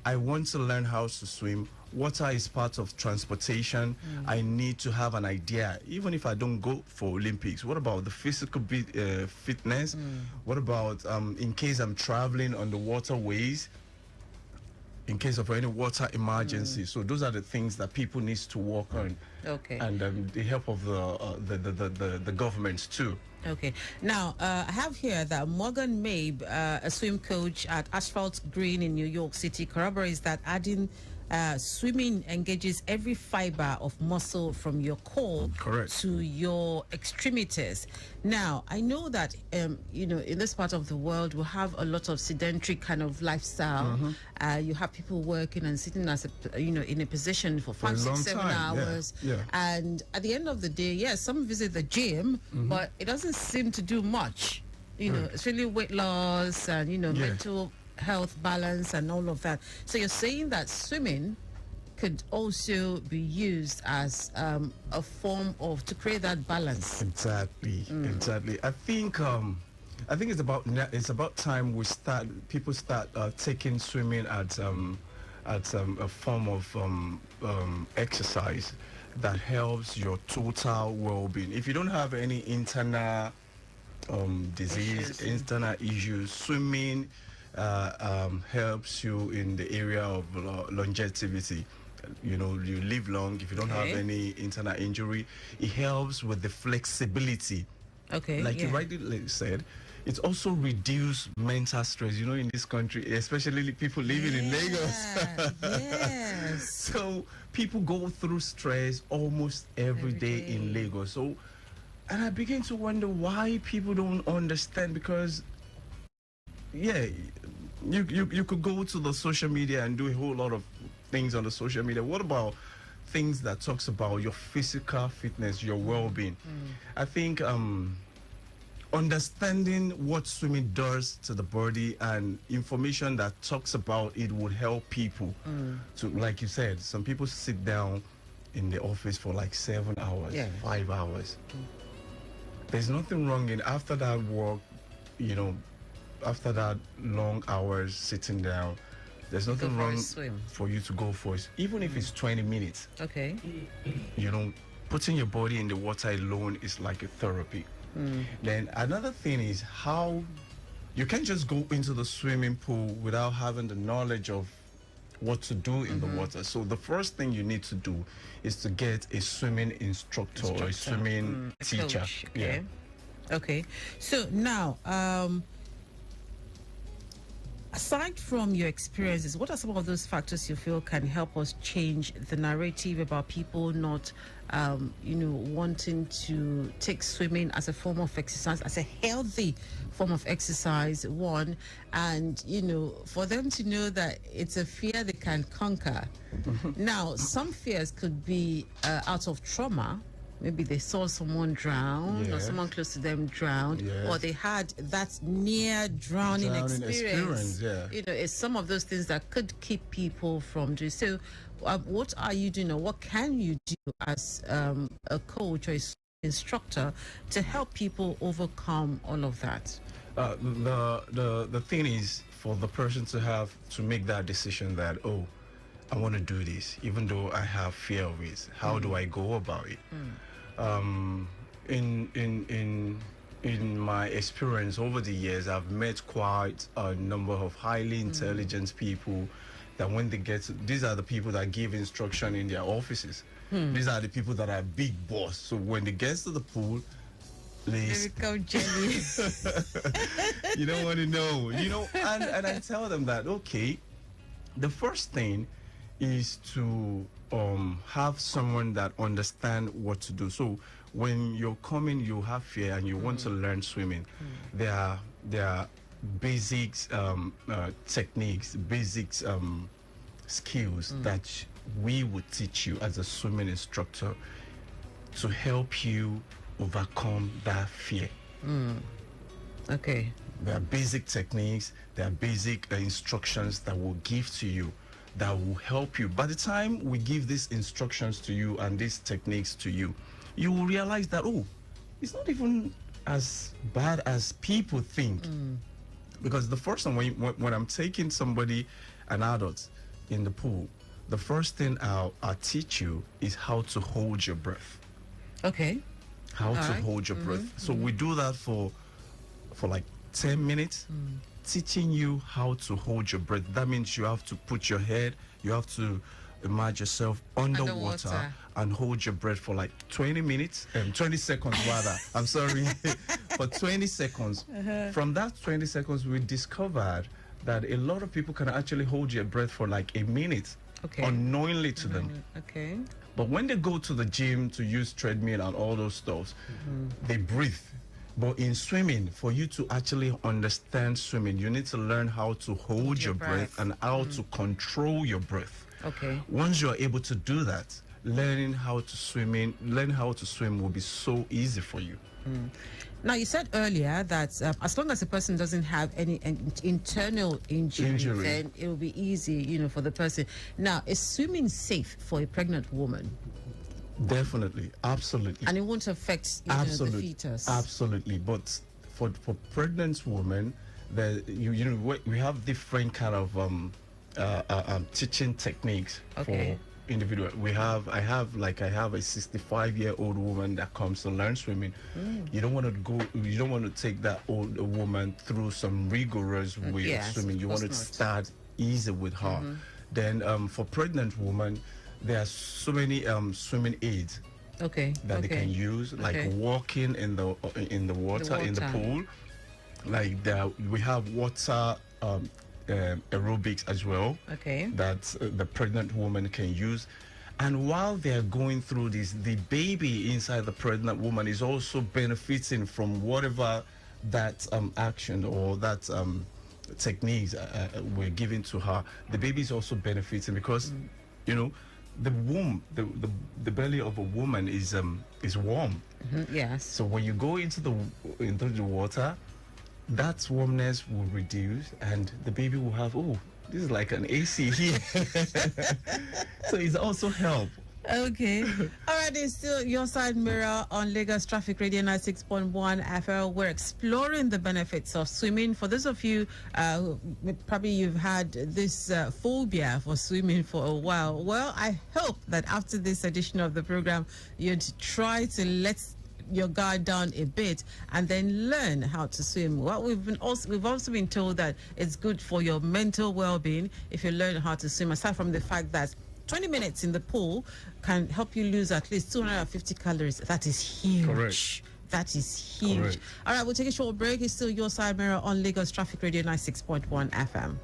I want to learn how to swim. Water is part of transportation. I need to have an idea. Even if I don't go for Olympics, what about the physical fitness? What about in case I'm traveling on the waterways? In case of any water emergency. So those are the things that people need to work on. Okay. And the help of the governments too. Okay. Now, I have here that Morgan Mabe, a swim coach at Asphalt Green in New York City, corroborates that adding swimming engages every fiber of muscle from your core to your extremities. Now, I know that, in this part of the world, we have a lot of sedentary kind of lifestyle. You have people working and sitting as in a position for 5, 6, 7 hours. Yeah. And at the end of the day, yes, some visit the gym, but it doesn't seem to do much. It's really weight loss and, mental health balance and all of that. So you're saying that swimming could also be used as a form of to create that balance. Exactly. I think it's about time people start taking swimming as a form of exercise that helps your total well-being. If you don't have any internal disease, internal issues, swimming helps you in the area of longevity. You live long. If you don't have any internal injury, it helps with the flexibility. Okay. Like you rightly said, it's also reduce mental stress. In this country, especially people living in Lagos. Yes. So people go through stress almost every day in Lagos. So, and I begin to wonder why people don't understand, because you could go to the social media and do a whole lot of things on the social media. What about things that talks about your physical fitness, your well-being? I think understanding what swimming does to the body and information that talks about it would help people to, like you said, some people sit down in the office for like 7 hours, 5 hours. There's nothing wrong in after that work, after that long hours sitting down, there's nothing wrong for you to go for it, even if it's 20 minutes. Okay. Putting your body in the water alone is like a therapy. Then another thing is how you can't just go into the swimming pool without having the knowledge of what to do in the water. So the first thing you need to do is to get a swimming instructor or a swimming teacher. Coach. Okay. Okay. So now, aside from your experiences, what are some of those factors you feel can help us change the narrative about people not, wanting to take swimming as a form of exercise, as a healthy form of exercise, one, and, for them to know that it's a fear they can conquer. Now, some fears could be out of trauma, maybe they saw someone drown or Yeah. someone close to them drowned, Yes. or they had that near drowning experience. Yeah. You know, it's some of those things that could keep people from doing. So, what are you doing, or what can you do as a coach or instructor to help people overcome all of that? The thing is for the person to make that decision that, oh, I want to do this, even though I have fear of it. How do I go about it? In my experience over the years, I've met quite a number of highly intelligent people that when they get to, these are the people that give instruction in their offices. These are the people that are big boss. So when they get to the pool, Lyrical jelly. you don't want to know, and I tell them that, okay, the first thing is to have someone that understand what to do. So when you're coming, you have fear and you want to learn swimming, there are basics, techniques, basics, skills that we would teach you as a swimming instructor to help you overcome that fear. Okay. There are basic techniques, there are basic instructions that we'll give to you that will help you. By the time we give these instructions to you and these techniques to you, you will realize that, oh, it's not even as bad as people think. Because the first time when I'm taking somebody, an adult, in the pool, the first thing I'll teach you is how to hold your breath. Okay. How to hold your breath. So we do that for like 10 minutes, teaching you how to hold your breath. That means you have to put your head, you have to imagine yourself underwater and hold your breath for like 20 minutes, 20 seconds rather. I'm sorry, for 20 seconds. From that 20 seconds, we discovered that a lot of people can actually hold your breath for like a minute, unknowingly to them. Okay. But when they go to the gym to use treadmill and all those stuff, they breathe. But in swimming, for you to actually understand swimming, you need to learn how to hold your breath and how to control your breath. Okay. Once you are able to do that, learn how to swim will be so easy for you. Now, you said earlier that as long as the person doesn't have any internal injury, then it will be easy, for the person. Now, is swimming safe for a pregnant woman? Definitely, absolutely. And it won't affect the fetus? Absolutely. But for pregnant women, we have different kind of teaching techniques for individual. I have a 65-year-old woman that comes to learn swimming. You don't want to take that old woman through some rigorous way of swimming. You want to start easy with her. Then for pregnant women, there are so many swimming aids that they can use, like walking in the water, in the pool. Like we have water aerobics as well, that the pregnant woman can use. And while they're going through this, the baby inside the pregnant woman is also benefiting from whatever that action or that techniques we're giving to her. The baby is also benefiting because the womb, the belly of a woman is warm. Yes. So when you go into the water, that warmness will reduce and the baby will have, this is like an AC here. So it's also help. Okay. All right, it's still Your Side Mirror on Lagos Traffic Radio 96.1 FM. We're exploring the benefits of swimming. For those of you, probably you've had this phobia for swimming for a while. Well, I hope that after this edition of the program, you'd try to let your guard down a bit and then learn how to swim. Well, we've also been told that it's good for your mental well-being if you learn how to swim, aside from the fact that 20 minutes in the pool can help you lose at least 250 calories. That is huge. Correct. That is huge. Correct. All right, we'll take a short break. It's still Your Side Mirror on Lagos Traffic Radio 96.1 FM.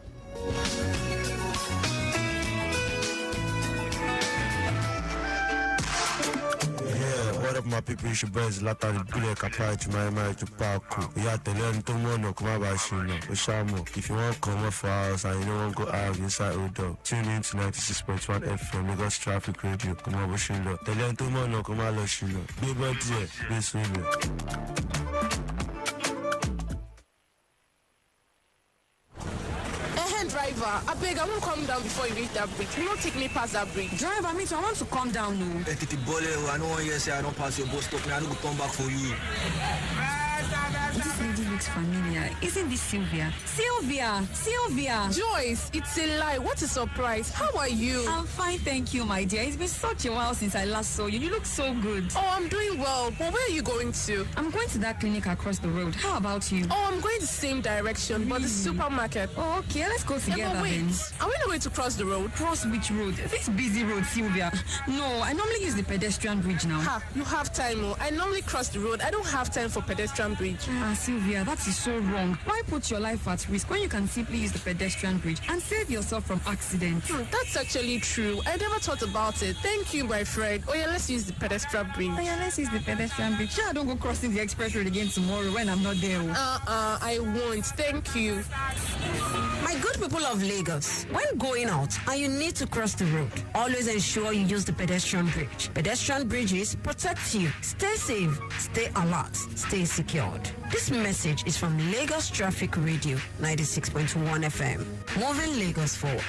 up my people? You should buzz lot of the bullet kappa to my mind to Paco. We have to learn to mono come about Shino. Oshamo. If you want to come up for us and you don't want to go out inside Odo, tune in to 96.1 FM Lagos Traffic Radio. Come on, Shino. The learn to mono come out Shino. Be about there. Be swimming. Driver, I beg, I won't come down before you reach that bridge. You won't take me past that bridge. Driver, me too, I want to come down now. I don't want you to say I don't pass your bus stop. I don't go come back for you. This lady looks familiar. Isn't this Sylvia? Sylvia! Joyce, it's a lie. What a surprise. How are you? I'm fine, thank you, my dear. It's been such a while since I last saw you. You look so good. Oh, I'm doing well. But where are you going to? I'm going to that clinic across the road. How about you? Oh, I'm going the same direction, but the supermarket. Oh, okay, let's go together but wait, then. Are we not going to cross the road? Cross which road? This busy road, Sylvia. No, I normally use the pedestrian bridge now. Ha, you have time. Oh. I normally cross the road. I don't have time for pedestrian bridge. Sylvia, that is so wrong. Why put your life at risk when you can simply use the pedestrian bridge and save yourself from accidents? That's actually true. I never thought about it. Thank you, my friend. Oh yeah, let's use the pedestrian bridge. Oh yeah, let's use the pedestrian bridge. Sure, I don't go crossing the express road again tomorrow when I'm not there. I won't. Thank you. My good people of Lagos, when going out and you need to cross the road, always ensure you use the pedestrian bridge. Pedestrian bridges protect you. Stay safe, stay alert, stay secured. This message is from Lagos Traffic Radio 96.1 FM. Moving Lagos forward.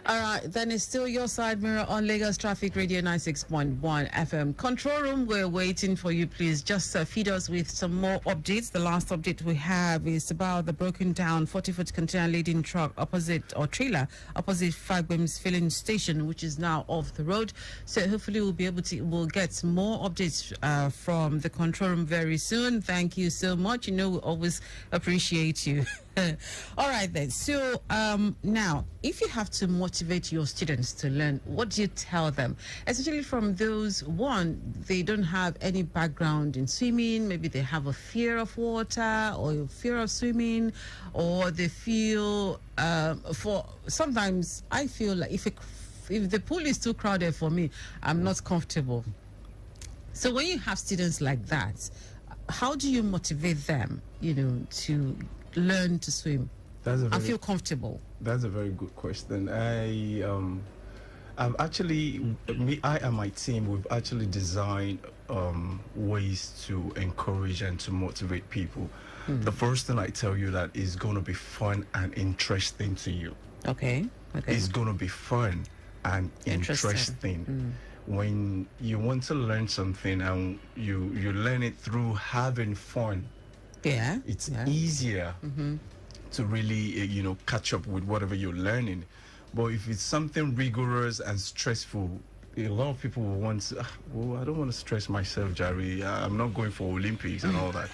All right, then it's still your side mirror on Lagos Traffic Radio 96.1 FM. Control room, we're waiting for you. Please just feed us with some more updates. The last update we have is about the broken down 40-foot container laden truck opposite Fagbems filling station, which is now off the road. So hopefully we'll get more updates from the control room very soon. Thank you so much. You know, we always appreciate you. All right then. So now, if you have to motivate your students to learn, what do you tell them? Especially from those, they don't have any background in swimming. Maybe they have a fear of water or a fear of swimming, or they feel sometimes I feel like if the pool is too crowded for me, I'm not comfortable. So when you have students like that, how do you motivate them, to learn to swim and feel comfortable? That's a very good question. I've actually, I and my team, we've actually designed ways to encourage and to motivate people. The first thing I tell you that is going to be fun and interesting to you. Okay. It's going to be fun and interesting. When you want to learn something and you learn it through having fun, it's easier to really catch up with whatever you're learning. But if it's something rigorous and stressful, a lot of people will want to, I don't want to stress myself, Jerry. I'm not going for Olympics and all that.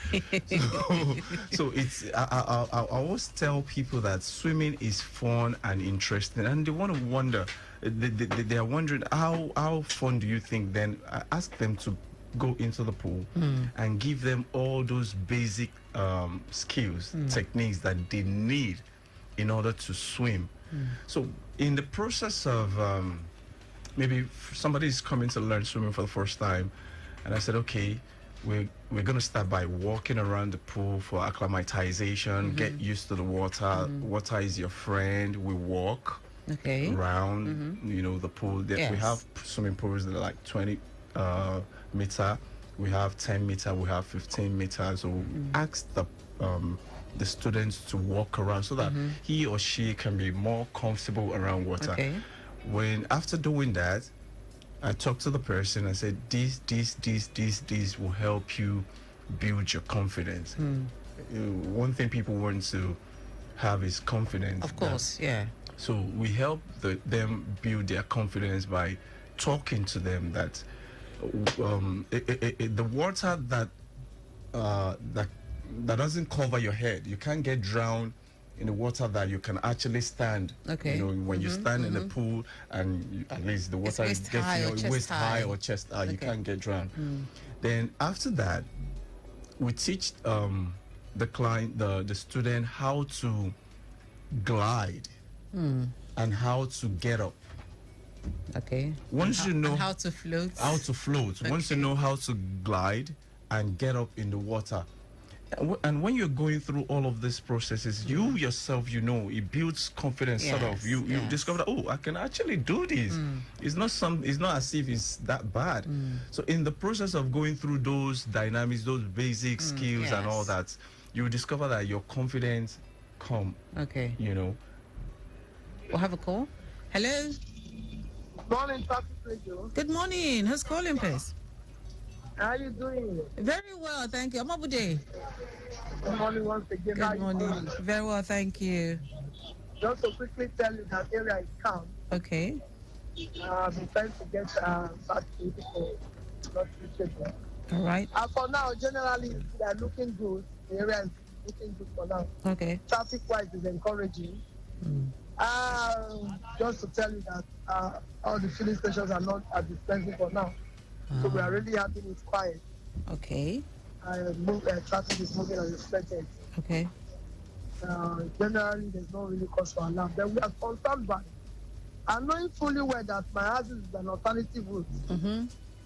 So it's I always tell people that swimming is fun and interesting, and they want to wonder, they are wondering how fun do you think? Then I ask them to go into the pool and give them all those basic skills, techniques that they need in order to swim. So in the process of maybe somebody is coming to learn swimming for the first time, and I said, okay, we're going to start by walking around the pool for acclimatization, get used to the water. Water is your friend. We walk around, the pool. We have swimming pools that are like 20 meter, we have 10 meter, we have 15 meters. So ask the students to walk around so that he or she can be more comfortable around water. When after doing that, I talk to the person and say, these will help you build your confidence. One thing people want to have is confidence. Of course, So we help them build their confidence by talking to them that the water that that doesn't cover your head. You can't get drowned in the water that you can actually stand. Okay. You know, when you stand in the pool and at least the water waist gets high or chest waist high high. or chest high, you Okay. can't get drowned. Then after that, we teach the client, the student, how to glide and how to get up. Okay. Once you know and how to float. Once you know how to glide and get up in the water, and when you're going through all of these processes, you yourself, you know, it builds confidence. Sort of, you discover that, oh, I can actually do this. It's not as if it's that bad. So in the process of going through those dynamics, those basic skills and all that, you discover that your confidence come. Okay. You know. We'll have a call. Hello. Morning, Traffic Radio. Good morning. Who's calling, please? How are you doing? Very well, thank you. Amabude. Good morning once again. How Good you morning. doing? Very well, thank you. Just to quickly tell you that area is calm. Okay. I've been trying to get back to people, not reachable. All right. For now, generally, they are looking good. The area is looking good for now. Okay. Traffic-wise is encouraging. Just to tell you that all the filling stations are not at dispensing for now. So we are really happy it's quiet. Okay. Traffic is moving as expected. Okay. Generally, there's no really cause for alarm. Then we are on standby. I'm knowing fully well that my house is an alternative route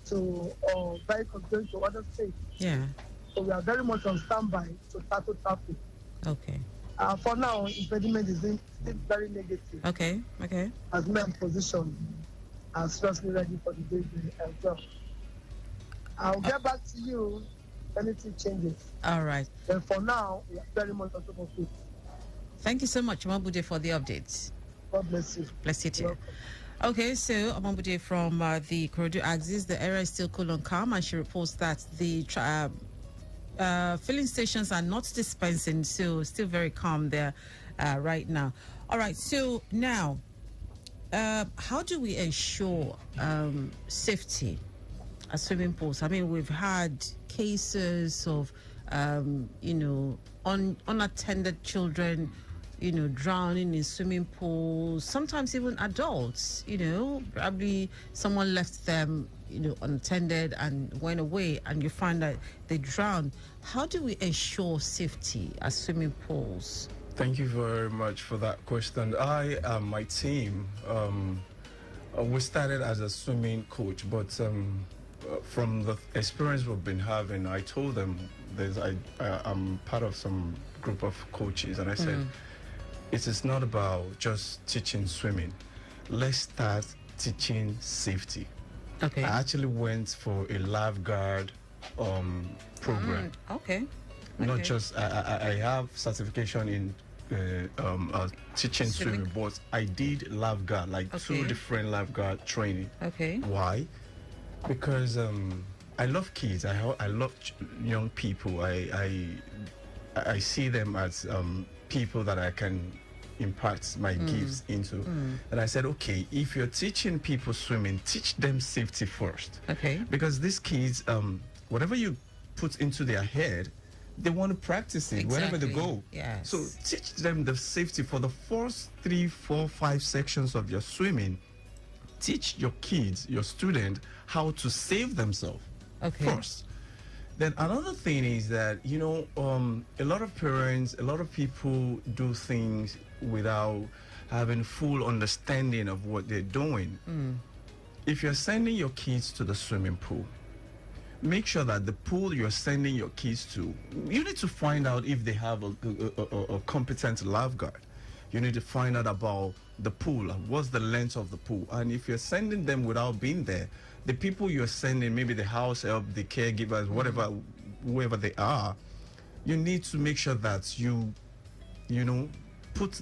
to vehicles going to other states. Yeah. So we are very much on standby to tackle traffic. Okay. For now, impediment is still very negative. Okay. Okay. As men position are seriously ready for the day as well. I'll get back to you if anything changes. All right. And for now, we are very much on top of it. Thank you so much, Amabude, for the updates. God bless you. Bless you too. Okay, so Amabude from the Korodu Axis, the area is still cool and calm, and she reports that the filling stations are not dispensing, so still very calm there right now. All right, so now, how do we ensure safety at swimming pools? I mean, we've had cases of, unattended children, drowning in swimming pools, sometimes even adults, probably someone left them, unattended and went away, and you find that they drowned. How do we ensure safety at swimming pools? Thank you very much for that question. I and my team, we started as a swimming coach, but from the experience we've been having, I told them I'm part of some group of coaches, and I said, it is not about just teaching swimming. Let's start teaching safety. Okay. I actually went for a lifeguard program. Okay. Not just I have certification in teaching swimming, but I did lifeguard, like 2 different lifeguard training. Okay. Why? Because I love kids. I love young people. I see them as people that I can impart my gifts into. And I said, okay, if you're teaching people swimming, teach them safety first. Okay. Because these kids, whatever you put into their head, they want to practice it wherever they go. Yes. So teach them the safety for the first 3, 4, 5 sections of your swimming. Teach your kids, your student, how to save themselves first. Then another thing is that, a lot of parents, a lot of people do things without having full understanding of what they're doing. If you're sending your kids to the swimming pool, make sure that the pool you're sending your kids to, you need to find out if they have a competent lifeguard. You need to find out about the pool, what's the length of the pool. And if you're sending them without being there, the people you're sending, maybe the house help, the caregivers, whoever they are, you need to make sure that you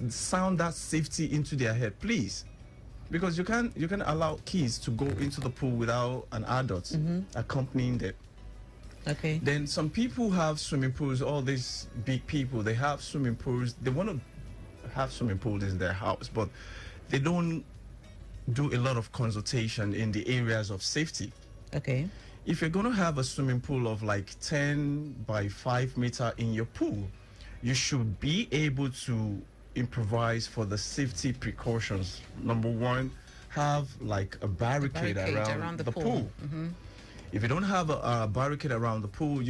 sound that safety into their head, please. Because you can allow kids to go into the pool without an adult accompanying them. Okay. Then some people have swimming pools, all these big people, they have swimming pools. They want to have swimming pools in their house, but they don't do a lot of consultation in the areas of safety. Okay. if you're going to have a swimming pool of like 10 by 5 meter in your pool, you should be able to improvise for the safety precautions. Number one, have like a barricade around the pool. Mm-hmm. If you don't have a barricade around the pool,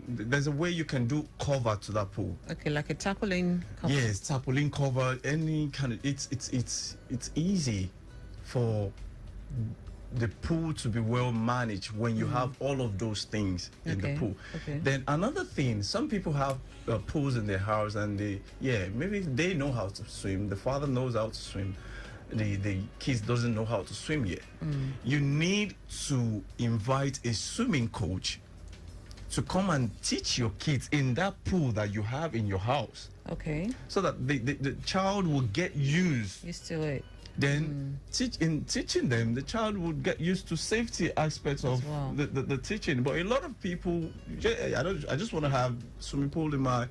there's a way you can do cover to that pool. Okay, like a tarpaulin cover. Yes, tarpaulin cover, any kind of, it's easy for the pool to be well managed when you have all of those things in the pool. Okay. Then another thing, some people have pools in their house and maybe they know how to swim. The father knows how to swim. The kids doesn't know how to swim yet. You need to invite a swimming coach to come and teach your kids in that pool that you have in your house. Okay. So that the child will get used to it. Then teaching them, the child would get used to safety aspects of the teaching. But a lot of people, I just want to have swimming pool in my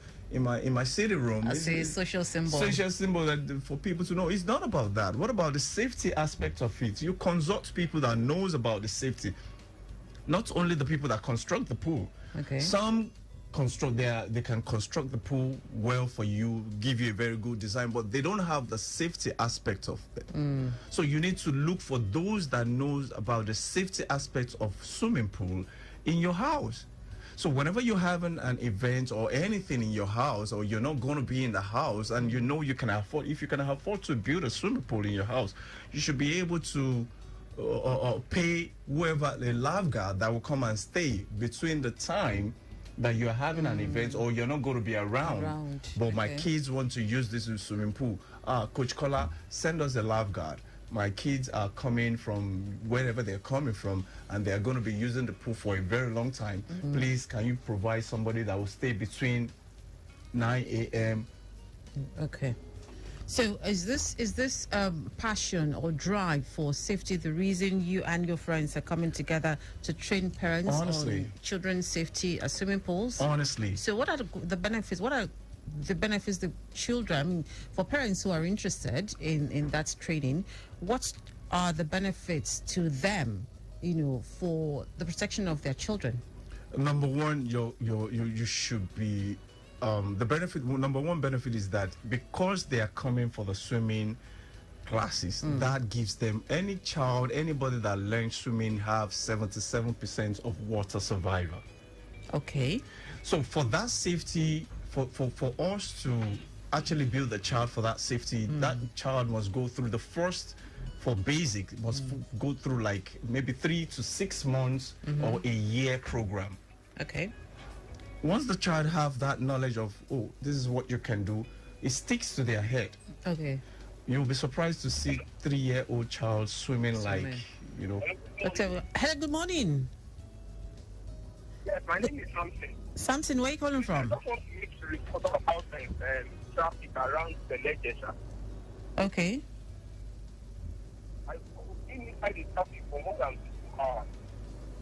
city room. It's a social symbol. Social symbol that for people to know. It's not about that. What about the safety aspect of it? You consult people that knows about the safety. Not only the people that construct the pool. Okay. Some they can construct the pool well for you, give you a very good design, but they don't have the safety aspect of it. So you need to look for those that knows about the safety aspects of swimming pool in your house. So whenever you're having an event or anything in your house, or you're not going to be in the house, and you can afford, if you can afford to build a swimming pool in your house, you should be able to pay whoever, the lifeguard that will come and stay between the time that you're having an event or you're not going to be around. But my kids want to use this swimming pool. Coach Kola, send us a lifeguard. My kids are coming from wherever they're coming from, and they're going to be using the pool for a very long time. Please, can you provide somebody that will stay between 9 a.m. Okay. So is this passion or drive for safety the reason you and your friends are coming together to train parents on children's safety at swimming pools? Honestly. So what are the benefits? What are the benefits the children, I mean, for parents who are interested in that training, what are the benefits to them, for the protection of their children? Number one, you should be number one benefit is that because they are coming for the swimming classes, that gives them, anybody that learns swimming have 77% of water survival. Okay. So for that safety, for us to actually build a child for that safety, that child must go through go through like maybe 3 to 6 months or a year program. Okay. Once the child have that knowledge of, this is what you can do, it sticks to their head. Okay. You'll be surprised to see 3-year-old child swimming. Okay. Hello, good morning. Yes, my name is Samson. Samson, where are you calling from? I just want to make a report about traffic around the Legesha. Okay. I've been inside the traffic for more than 2 hours. I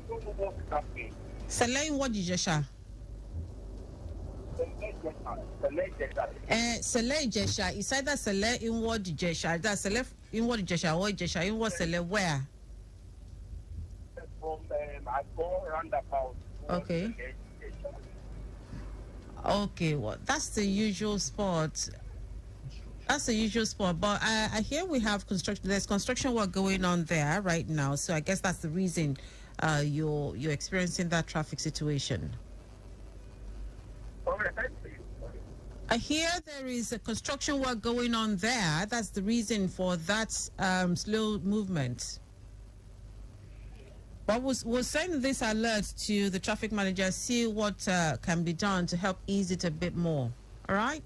don't know what is happening. Select what did you share? Select Jesha. It's either select inward Jesha. That's select inward Jesha or Jesha inward select where? From I go roundabout. Okay. Okay, well, that's the usual spot. That's the usual spot. But I hear we have construction. There's construction work going on there right now. So I guess that's the reason you're experiencing that traffic situation. I hear there is a construction work going on there. That's the reason for that slow movement. But we'll send this alert to the traffic manager, see what can be done to help ease it a bit more. All right?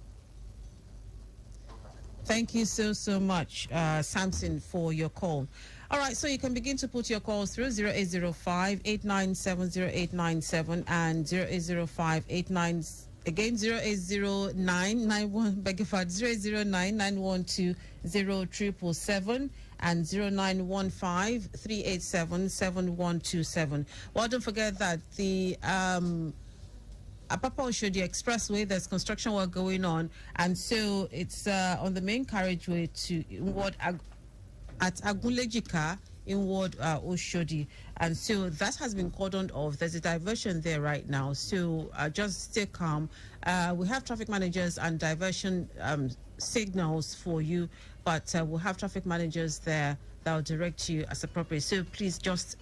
Thank you so much, Samson, for your call. All right, so you can begin to put your calls through 0805-897-0897 and 0805-89... Again, 080991, beg your pardon, 0809912077 and 0915-387-7127. Well, don't forget that the Apapa Oshodi Expressway, there's construction work going on, and so it's on the main carriageway to what at Agunlejika. in Ward Oshodi. And so that has been cordoned off. There's a diversion there right now. So just stay calm. We have traffic managers and diversion signals for you, but we'll have traffic managers there that will direct you as appropriate. So please just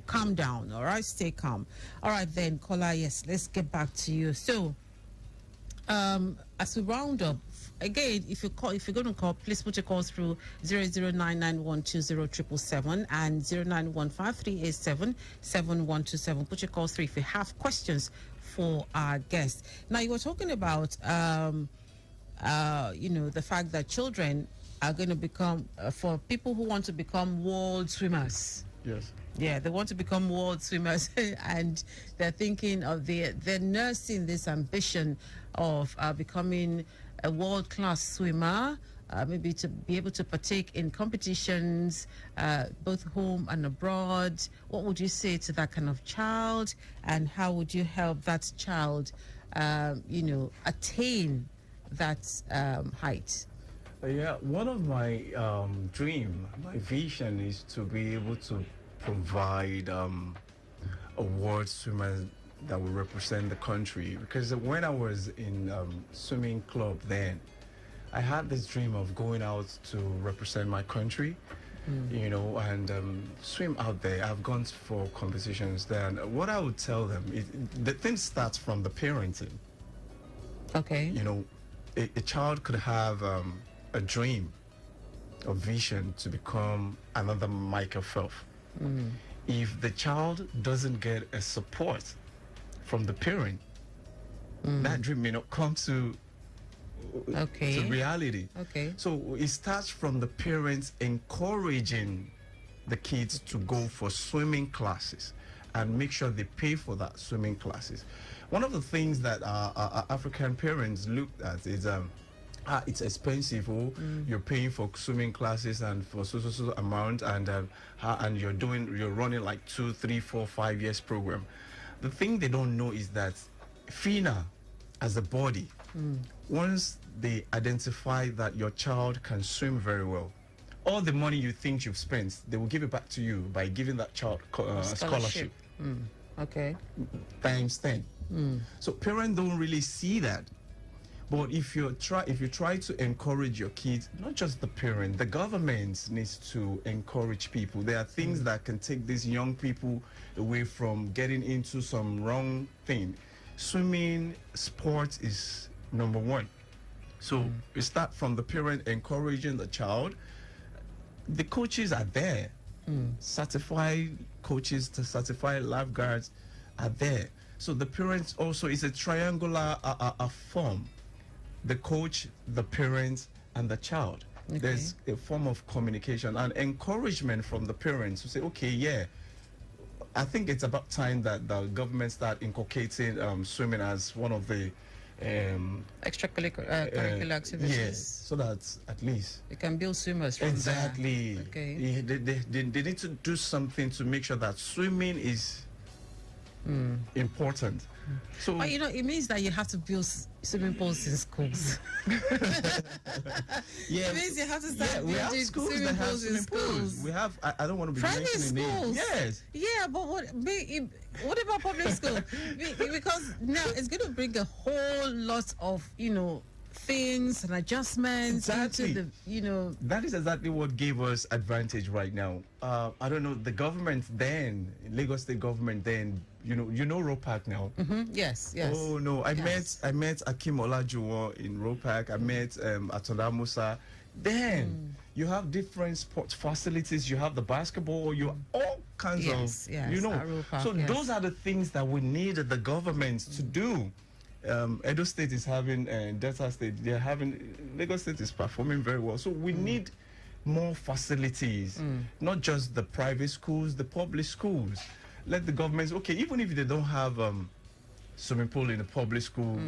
calm down, all right? Stay calm. All right, then, Kola, yes, let's get back to you. So, as we round up, again, if you're going to call, please put your calls through 00991207777 and 09153877127. Put your calls through if you have questions for our guests. Now, you were talking about, the fact that children are going to become, for people who want to become world swimmers. Yes. Yeah, they want to become world swimmers, and they're thinking of they're nursing this ambition of becoming a world-class swimmer, maybe to be able to partake in competitions, both home and abroad. What would you say to that kind of child, and how would you help that child, attain that height? Yeah, one of my my vision is to be able to provide a world swimmer that will represent the country. Because when I was in swimming club then, I had this dream of going out to represent my country, and swim out there. I've gone for competitions there. And what I would tell them is the thing starts from the parenting. Okay. A child could have a dream, a vision to become another Michael Phelps. If the child doesn't get a support from the parent, that dream may not come to reality. Okay. So it starts from the parents encouraging the kids to go for swimming classes and make sure they pay for that swimming classes. One of the things that our African parents looked at is it's expensive. You're paying for swimming classes and for so amount, and you're running like 2, 3, 4, 5 years program. The thing they don't know is that FINA, as a body, once they identify that your child can swim very well, all the money you think you've spent, they will give it back to you by giving that child scholarship. Okay. Times 10. So parents don't really see that. But if you try to encourage your kids, not just the parent, the government needs to encourage people. There are things that can take these young people away from getting into some wrong thing. Swimming, sport is number one. So we start from the parent encouraging the child. The coaches are there. Certified coaches, to certified lifeguards are there. So the parents also, is a triangular form. The coach, the parents, and the child. Okay. There's a form of communication and encouragement from the parents to say, okay, yeah, I think it's about time that the government start inculcating swimming as one of the extracurricular activities. Yes, so that at least you can build swimmers from exactly. There. Okay. They need to do something to make sure that swimming is important. So, but it means that you have to build swimming pools in schools. Yeah, it means you have to start building swimming pools in schools. We have. I don't want to be private mentioning schools. Names. Yes. Yeah, but what about public school? Because now it's going to bring a whole lot of things and adjustments. Exactly. Into that is exactly what gave us advantage right now. I don't know, the government then, Lagos State government then, you know Ropac now. Yes. Oh no, I met Akim Olajuwon in Ropac. I met Atonda Musa. Then you have different sports facilities. You have the basketball. You all kinds of Ropac, so those are the things that we need the government to do. Edo State is having, Delta State, they're having, Lagos State is performing very well. So we need more facilities, not just the private schools, the public schools. Let the governments, okay, even if they don't have swimming pool in the public school,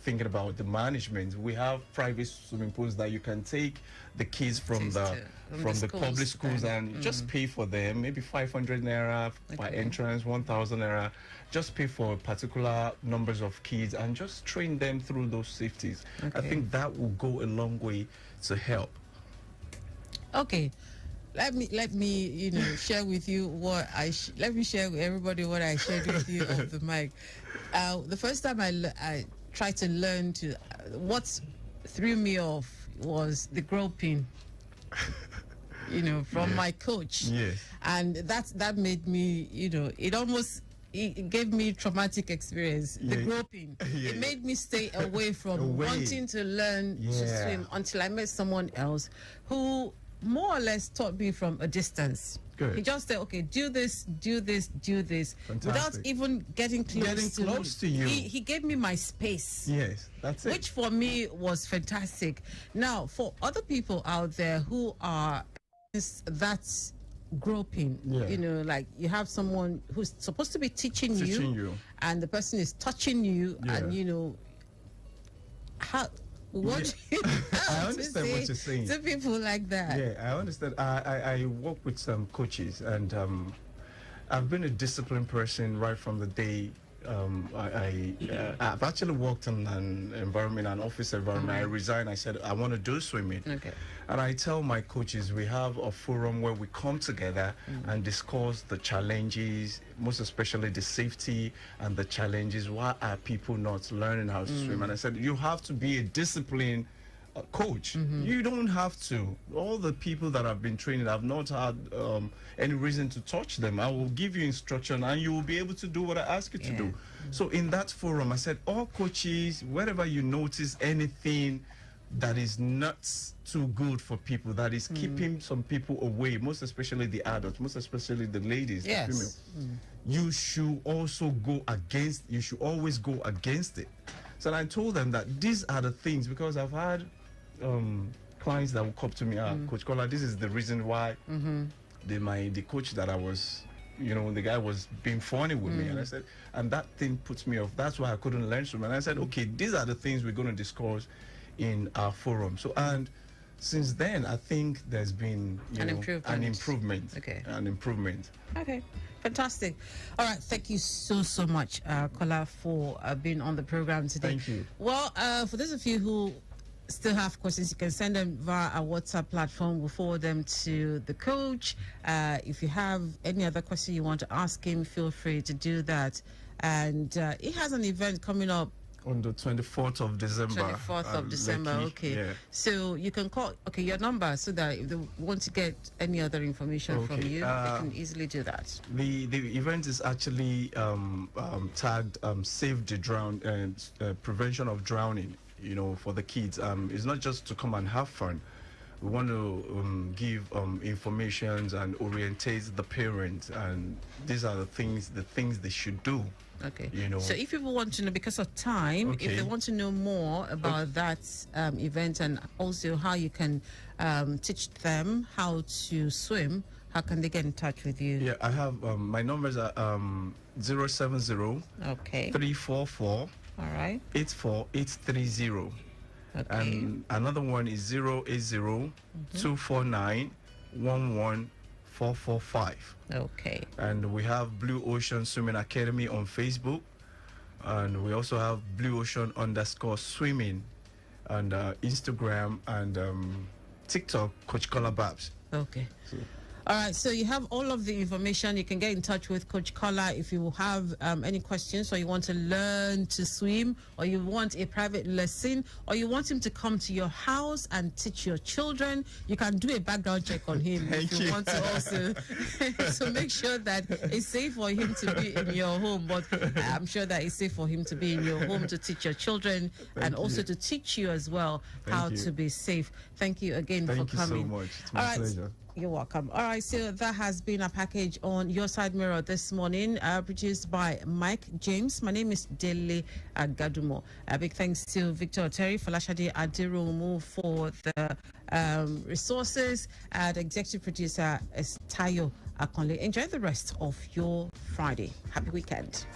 thinking about the management, we have private swimming pools that you can take the kids from the public schools and just pay for them, maybe 500 naira per entrance, 1,000 naira. Just pay for particular numbers of kids and just train them through those safeties. I think that will go a long way to help. Okay. let me share with you what let me share with everybody what I shared with you off the mic. The first time I tried to learn what threw me off was the groping. From my coach. Yes. And that made me, it gave me traumatic experience. The groping. Yeah. It made me stay away from wanting to learn to swim until I met someone else who more or less taught me from a distance. Good. He just said, okay, do this, do this, do this. Fantastic. Without even getting close to you. He gave me my space. Yes, that's it. Which for me was fantastic. Now, for other people out there who are that's groping, like you have someone who's supposed to be teaching you, and the person is touching you, and how what I understand what you're saying to people like that. I understand. I work with some coaches, and I've been a disciplined person right from the day. I've actually worked in an office environment. I resigned. I said I want to do swimming. Okay. And I tell my coaches we have a forum where we come together and discuss the challenges, most especially the safety and the challenges. Why are people not learning how to swim? And I said you have to be a disciplined coach. You don't have to. All the people that have been training, I've not had any reason to touch them. I will give you instruction and you will be able to do what I ask you to do. So in that forum, I said all coaches, wherever you notice anything that is not too good for people, that is keeping some people away, most especially the adults, most especially the ladies, the female, you should also you should always go against it. So I told them that these are the things, because I've had clients that will come to me, Coach Kola, this is the reason why the coach that I was, the guy was being funny with me. And I said, and that thing puts me off. That's why I couldn't learn swim. And I said, okay, these are the things we're going to discuss in our forum. So, and since then, I think there's been an improvement. Okay. An improvement. Okay. Fantastic. All right. Thank you so much, Kola, for being on the program today. Thank you. Well, for those of you who still have questions, you can send them via our WhatsApp platform. We'll forward them to the coach. If you have any other question you want to ask him, feel free to do that. And he has an event coming up on the 24th of December. 24th of December, Lekki, okay. So you can call, your number, so that if they want to get any other information from you, they can easily do that. The event is actually tagged Save the Drown and Prevention of Drowning, for the kids. It's not just to come and have fun. We want to give information and orientate the parents, and these are the things they should do. Okay. So if people want to know, because of time, if they want to know more about that event, and also how you can teach them how to swim, how can they get in touch with you? Yeah, I have my numbers are 070 344 84830. Okay. And another one is 080 249 11445. Okay. And we have Blue Ocean Swimming Academy on Facebook, and we also have Blue Ocean _swimming and Instagram and TikTok, Coach Kola Babs. Okay. All right, so you have all of the information. You can get in touch with Coach Kola if you have any questions, or you want to learn to swim, or you want a private lesson, or you want him to come to your house and teach your children. You can do a background check on him if you want to also. So make sure that it's safe for him to be in your home. But I'm sure that it's safe for him to be in your home to teach your children and also to teach you as well how to be safe. Thank you again for coming. Thank you so much. It's my pleasure. You're welcome. All right, so that has been a package on Your Side Mirror this morning, produced by Mike James. My name is Dele Gadumo. A big thanks to Victor Terry, Falashade Adirumu for the resources, and executive producer is Tayo Akonle. Enjoy the rest of your Friday. Happy weekend.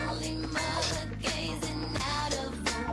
Lonely mother gazing out of the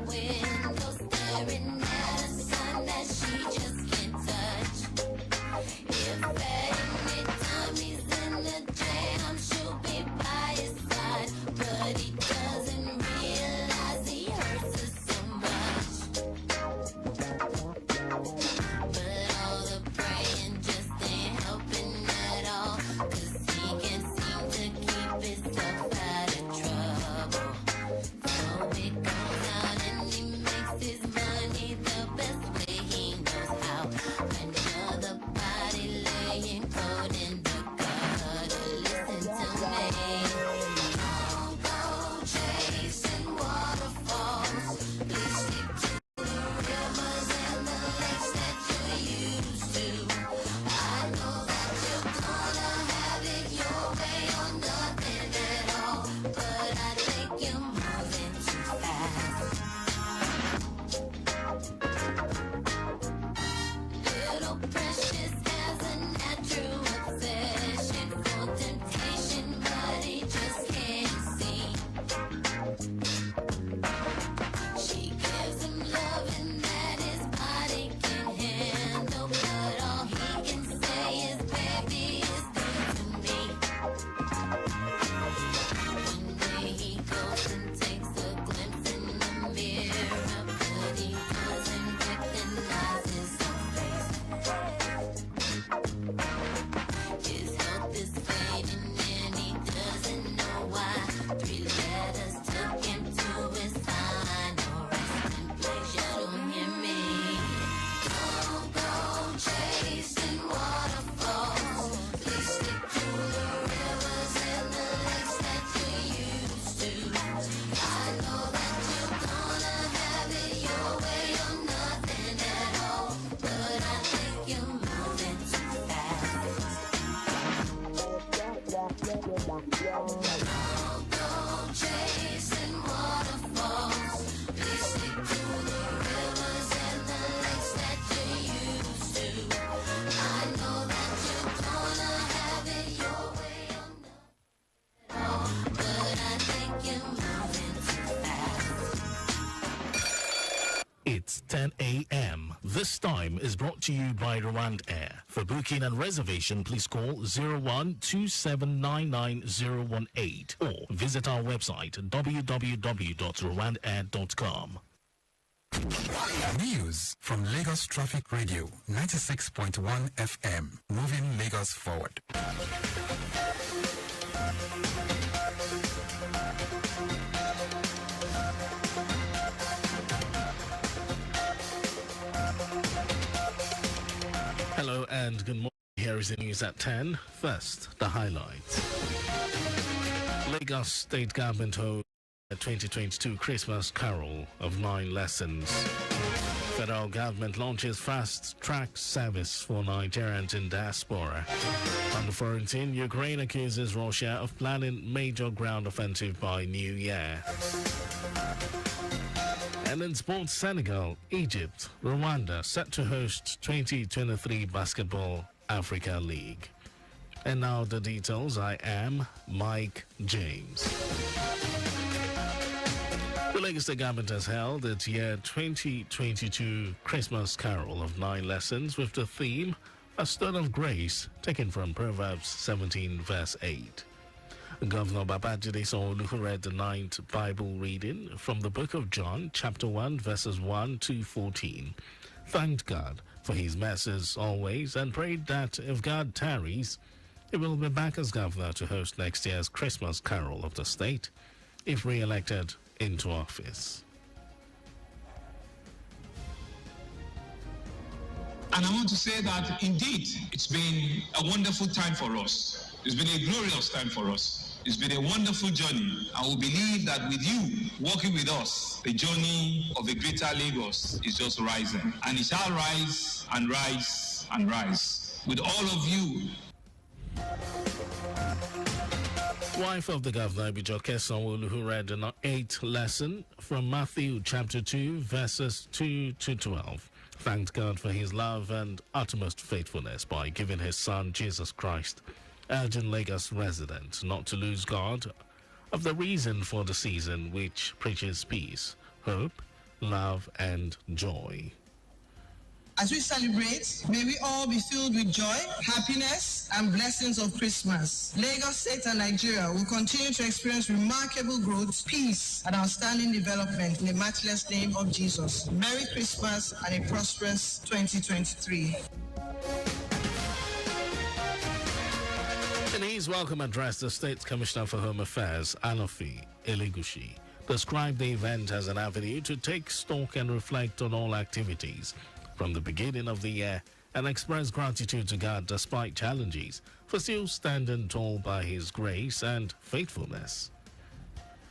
This time is brought to you by Rwand Air. For booking and reservation, please call 0127999018 or visit our website www.rwandair.com. News from Lagos Traffic Radio 96.1 FM, moving Lagos forward. Hello and good morning. Here is the news at 10. First, the highlights. Lagos State Government holds a 2022 Christmas Carol of 9 lessons. Federal government launches fast-track service for Nigerians in diaspora. On the foreign scene, Ukraine accuses Russia of planning major ground offensive by New Year. And in sports, Senegal, Egypt, Rwanda set to host 2023 Basketball Africa League. And now the details. I am Mike James. The Lagos State Government has held its year 2022 Christmas Carol of 9 lessons with the theme, A Stone of Grace, taken from Proverbs 17 verse 8. Governor Babajide Sanwo-Olu read the 9th Bible reading from the book of John, chapter 1, verses 1 to 14. Thanked God for his mercies always and prayed that if God tarries, he will be back as governor to host next year's Christmas Carol of the state if re-elected into office. And I want to say that indeed it's been a wonderful time for us. It's been a glorious time for us. It's been a wonderful journey. I will believe that with you working with us, the journey of a greater Lagos is just rising. And it shall rise and rise and rise. With all of you. Wife of the governor, Bijoke Sanwo-Olu, who read an 8th lesson from Matthew chapter 2, verses 2 to 12. Thanked God for his love and utmost faithfulness by giving his son Jesus Christ, urging Lagos residents not to lose God of the reason for the season, which preaches peace, hope, love, and joy. As we celebrate, may we all be filled with joy, happiness, and blessings of Christmas. Lagos State and Nigeria will continue to experience remarkable growth, peace, and outstanding development in the matchless name of Jesus. Merry Christmas and a prosperous 2023. In his welcome address, the State's Commissioner for Home Affairs, Anofi Elegushi, described the event as an avenue to take stock and reflect on all activities from the beginning of the year and express gratitude to God despite challenges for still standing tall by his grace and faithfulness.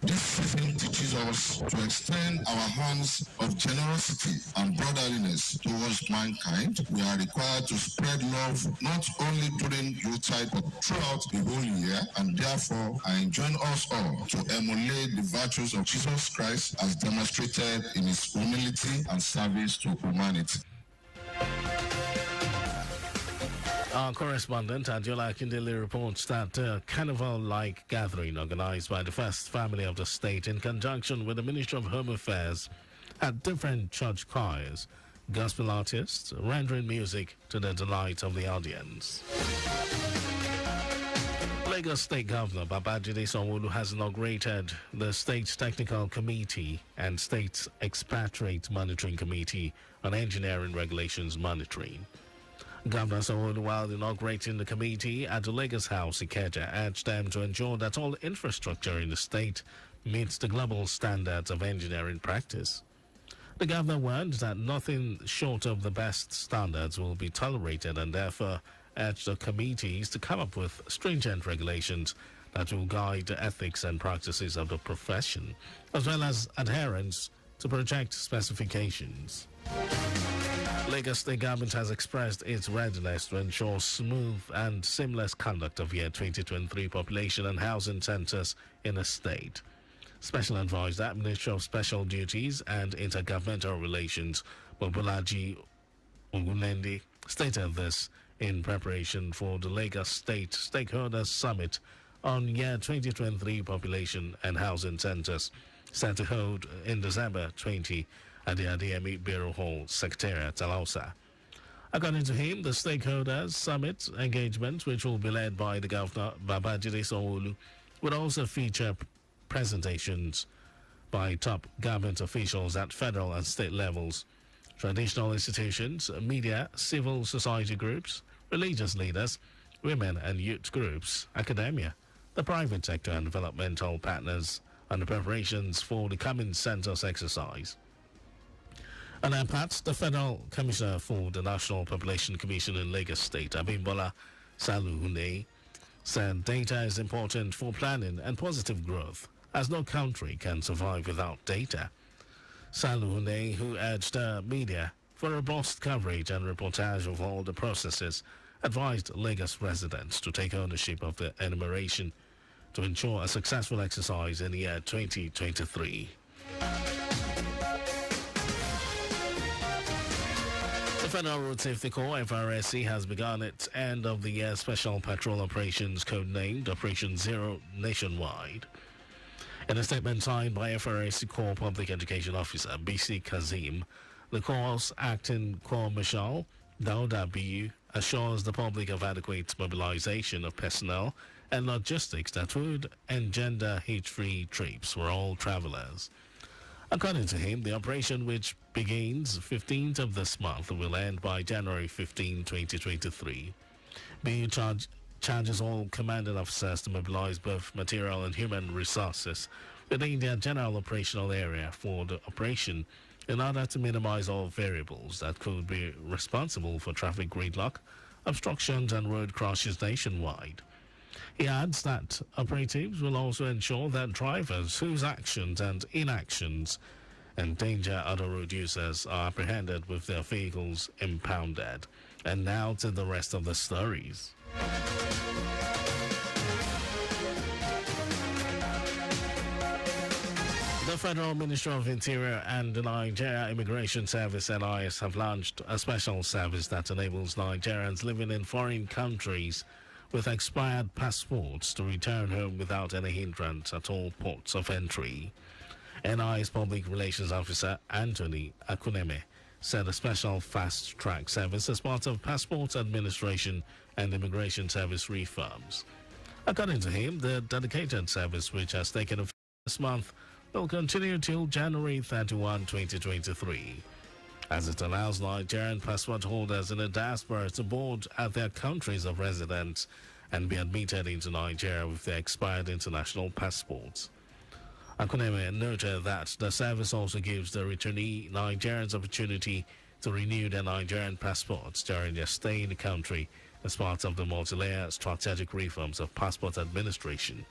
This season teaches us to extend our hands of generosity and brotherliness towards mankind. We are required to spread love not only during Yuletide but throughout the whole year, and therefore I enjoin us all to emulate the virtues of Jesus Christ as demonstrated in his humility and service to humanity. Our correspondent, Adiola Akindele, reports that a carnival-like gathering organized by the First Family of the State in conjunction with the Ministry of Home Affairs had different church choirs, gospel artists, rendering music to the delight of the audience. Lagos State Governor Babajide Sanwo-Olu has inaugurated the State Technical Committee and State Expatriate Monitoring Committee on Engineering Regulations Monitoring. Governor Sanwo-Olu, while inaugurating the committee at the Lagos House, Ikeja, urged them to ensure that all infrastructure in the state meets the global standards of engineering practice. The governor warned that nothing short of the best standards will be tolerated and therefore urged the committees to come up with stringent regulations that will guide the ethics and practices of the profession, as well as adherence to project specifications. Lagos State Government has expressed its readiness to ensure smooth and seamless conduct of year 2023 population and housing census in the state. Special Advisor, Ministry of Special Duties and Intergovernmental Relations, Mobolaji Ogunlendi, stated this in preparation for the Lagos State Stakeholders Summit on year 2023 population and housing census, set to hold in December 20 at the Adiemi Bureau Hall Secretariat, Alausa. According to him, the stakeholders summit engagement, which will be led by the Governor Babajide Sanwo-Olu, would also feature presentations by top government officials at federal and state levels, traditional institutions, media, civil society groups, religious leaders, women and youth groups, academia, the private sector and developmental partners, and the preparations for the coming census exercise. On their part, the Federal Commissioner for the National Population Commission in Lagos State, Abimbola Saluhune, said data is important for planning and positive growth, as no country can survive without data. Saluhune, who urged the media for robust coverage and reportage of all the processes, advised Lagos residents to take ownership of the enumeration to ensure a successful exercise in the year 2023. The Federal Road Safety Corps, FRSC, has begun its end-of-the-year Special Patrol Operations codenamed Operation Zero nationwide. In a statement signed by FRSC Corps Public Education Officer BC Kazim, the Corps' acting Corps Marshal Dauda Biyu assures the public of adequate mobilization of personnel and logistics that would engender hitch-free trips for all travelers. According to him, the operation, which begins 15th of this month, will end by January 15, 2023. Biyu charges all commanding officers to mobilize both material and human resources within their general operational area for the operation in order to minimize all variables that could be responsible for traffic gridlock, obstructions, and road crashes nationwide. He adds that operatives will also ensure that drivers whose actions and inactions endanger other road users are apprehended with their vehicles impounded. And now to the rest of the stories. The Federal Ministry of Interior and the Nigeria Immigration Service (NIS) have launched a special service that enables Nigerians living in foreign countries with expired passports to return home without any hindrance at all ports of entry. NIS Public Relations Officer Anthony Akuneme said a special fast-track service is part of Passport Administration and Immigration Service reforms. According to him, the dedicated service, which has taken effect this month, will continue till January 31, 2023, as it allows Nigerian passport holders in the diaspora to board at their countries of residence and be admitted into Nigeria with their expired international passports. Akuneme noted that the service also gives the returnee Nigerians opportunity to renew their Nigerian passports during their stay in the country as part of the multi-layer strategic reforms of passport administration.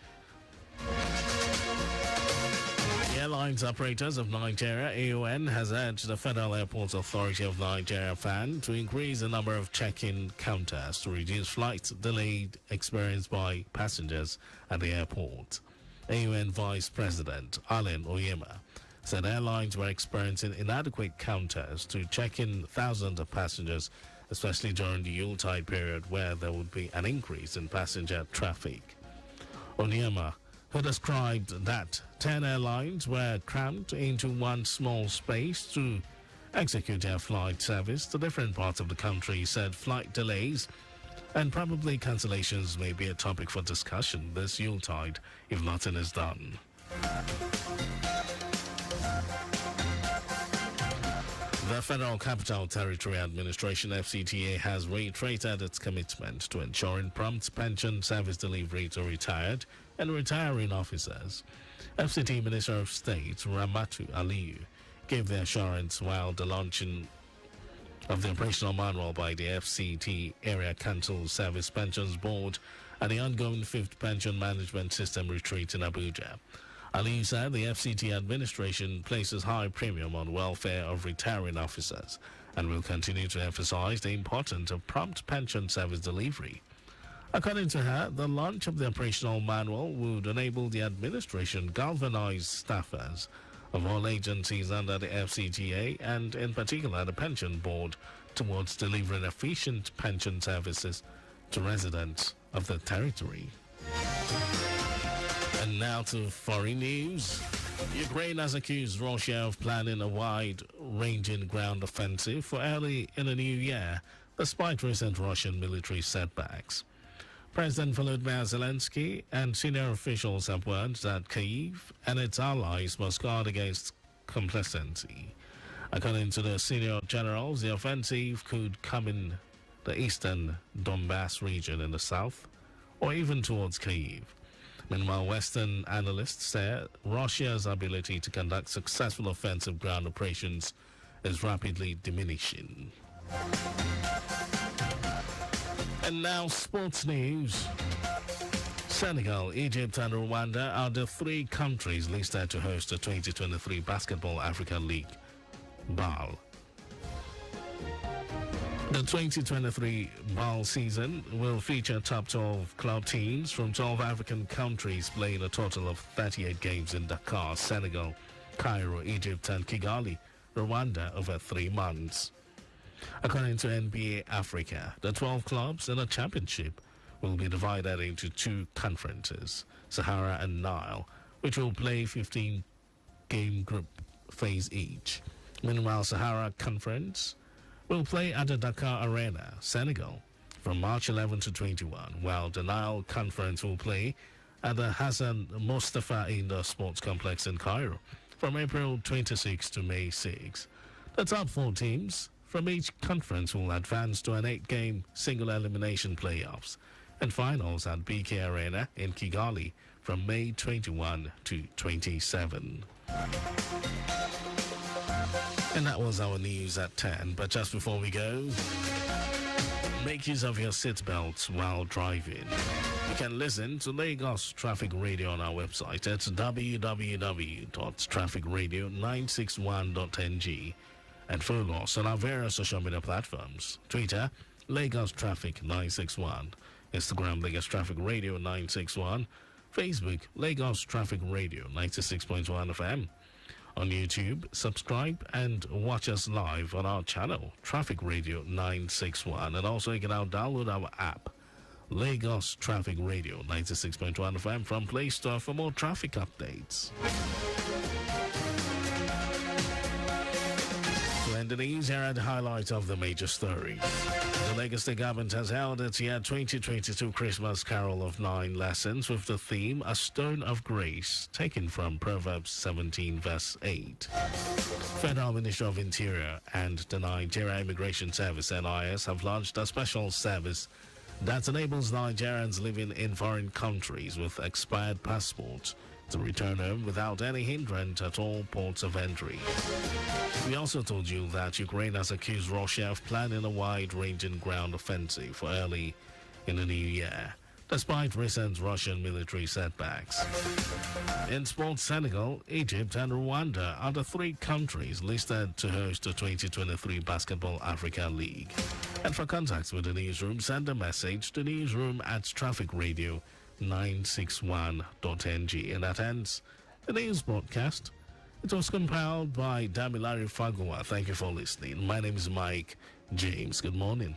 The Airlines Operators of Nigeria, AON, has urged the Federal Airports Authority of Nigeria, FAN, to increase the number of check-in counters to reduce flight delayed experienced by passengers at the airport. AON Vice President Allen Oyema said airlines were experiencing inadequate counters to check in thousands of passengers, especially during the Yuletide period where there would be an increase in passenger traffic. Oyema, who described that 10 airlines were crammed into one small space to execute their flight service to different parts of the country, said flight delays and probably cancellations may be a topic for discussion this Yuletide if nothing is done. The Federal Capital Territory Administration, FCTA, has reiterated its commitment to ensuring prompt pension service delivery to retired and retiring officers. FCT Minister of State Ramatu Aliyu gave the assurance while the launching of the operational manual by the FCT Area Council Service Pensions Board at the ongoing 5th Pension Management System retreat in Abuja. Ali said the FCT administration places high premium on welfare of retiring officers and will continue to emphasize the importance of prompt pension service delivery. According to her, the launch of the operational manual would enable the administration galvanize staffers of all agencies under the FCTA and in particular the pension board towards delivering efficient pension services to residents of the territory. And now to foreign news. Ukraine has accused Russia of planning a wide-ranging ground offensive for early in the new year, despite recent Russian military setbacks. President Volodymyr Zelensky and senior officials have warned that Kyiv and its allies must guard against complacency. According to the senior generals, the offensive could come in the eastern Donbass region in the south, or even towards Kyiv. Meanwhile, Western analysts say Russia's ability to conduct successful offensive ground operations is rapidly diminishing. And now, sports news. Senegal, Egypt, and Rwanda are the three countries listed to host the 2023 Basketball Africa League, BAL. The 2023 BAL season will feature top 12 club teams from 12 African countries playing a total of 38 games in Dakar, Senegal, Cairo, Egypt, and Kigali, Rwanda over 3 months. According to NBA Africa, the 12 clubs in the championship will be divided into 2 conferences, Sahara and Nile, which will play 15-game group phase each. Meanwhile, Sahara Conference will play at the Dakar Arena, Senegal, from March 11 to 21, while the Nile Conference will play at the Hassan Mustafa Indoor Sports Complex in Cairo from April 26 to May 6. The top 4 teams from each conference will advance to an 8-game single elimination playoffs and finals at BK Arena in Kigali from May 21 to 27. And that was our news at 10. But just before we go, make use of your seatbelts while driving. You can listen to Lagos Traffic Radio on our website. It's www.trafficradio961.ng. And follow us on our various social media platforms. Twitter, Lagos Traffic 961. Instagram, Lagos Traffic Radio 961. Facebook, Lagos Traffic Radio 96.1 FM. On YouTube, subscribe and watch us live on our channel, Traffic Radio 961. And also you can now download our app, Lagos Traffic Radio 96.1 FM from Play Store for more traffic updates. To end the news, here are the highlights of the major stories. The Lagos State government has held its year 2022 Christmas Carol of 9 lessons with the theme A Stone of Grace, taken from Proverbs 17 verse 8. Federal Ministry of Interior and the Nigeria Immigration Service NIS have launched a special service that enables Nigerians living in foreign countries with expired passports to return home without any hindrance at all ports of entry. We also told you that Ukraine has accused Russia of planning a wide-ranging ground offensive for early in the new year, despite recent Russian military setbacks. In sports, Senegal, Egypt, and Rwanda are the 3 countries listed to host the 2023 Basketball Africa League. And for contacts with the newsroom, send a message to newsroom@trafficradio961.ng. And that ends the news broadcast. It was compiled by Damilari Fagua. Thank you for listening. My name is Mike James. Good morning.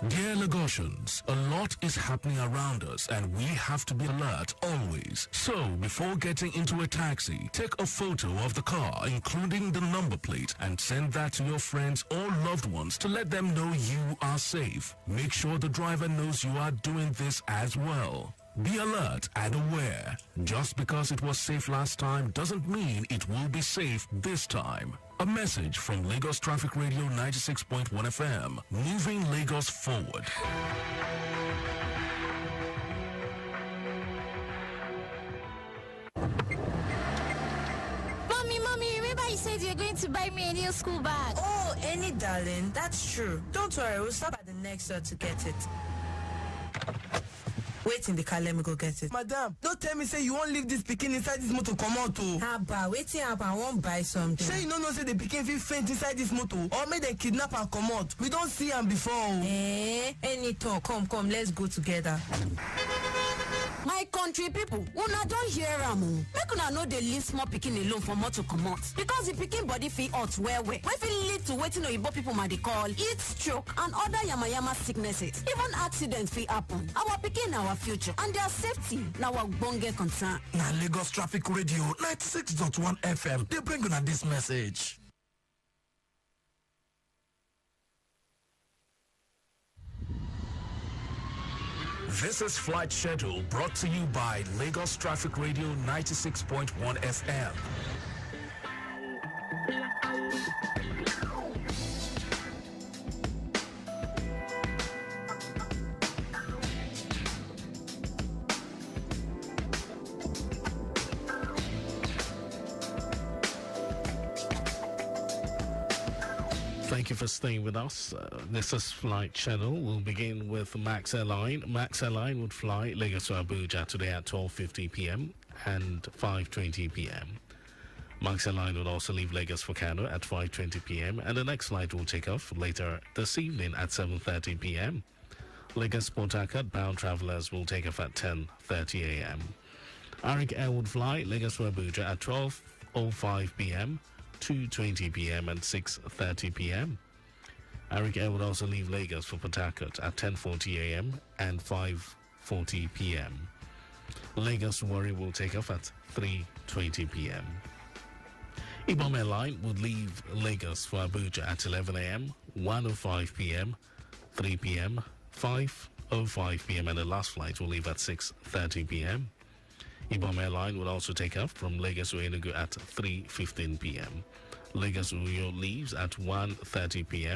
Dear Lagosians, a lot is happening around us and we have to be alert always. So, before getting into a taxi, take a photo of the car, including the number plate, and send that to your friends or loved ones to let them know you are safe. Make sure the driver knows you are doing this as well. Be alert and aware. Just because it was safe last time doesn't mean it will be safe this time. A message from Lagos Traffic Radio 96.1 FM, moving Lagos forward. Mommy, remember you said you're going to buy me a new school bag? Oh, Annie, darling, that's true. Don't worry, we'll stop at the next store to get it. Wait in the car, let me go get it. Madam, don't tell me say you won't leave this pikin inside this motor come out too. Haba, waiting up, I won't buy something. Say you no know say the pikin fit faint inside this motor or make them kidnap and come out. We don't see am before. Any talk, come, let's go together. My country people, una don't hear am o. Make una know they leave small pikin alone for more to come out. Because the pikin body feel hot well. We feel lead to waiting Oyibo people might they call heat stroke and other yama sicknesses. Even accidents feel happen. Our pikin our future and their safety now our bonge concern. Now Lagos Traffic Radio 96.1 FM. They bring on this message. This is Flight Schedule brought to you by Lagos Traffic Radio 96.1 FM. Thank you for staying with us. This is Flight Channel. We'll begin with Max Airline. Max Airline would fly Lagos to Abuja today at 12:50 p.m. and 5:20 p.m. Max Airline would also leave Lagos for Kano at 5:20 p.m. and the next flight will take off later this evening at 7:30 p.m. Lagos Port Harcourt bound travelers will take off at 10:30 a.m. Arik Air would fly Lagos to Abuja at 12:05 p.m. 2:20 p.m. and 6:30 p.m. Arik Air would also leave Lagos for Port Harcourt at 10:40 a.m. and 5:40 p.m. Lagos Warri will take off at 3:20 p.m. Ibom Airline would leave Lagos for Abuja at 11 a.m., 1:05 p.m., 3 p.m., 5:05 p.m. and the last flight will leave at 6:30 p.m. Ibom Airline will also take off from Lagos to Enugu at 3:15 p.m. Lagos Uyo leaves at 1:30 p.m.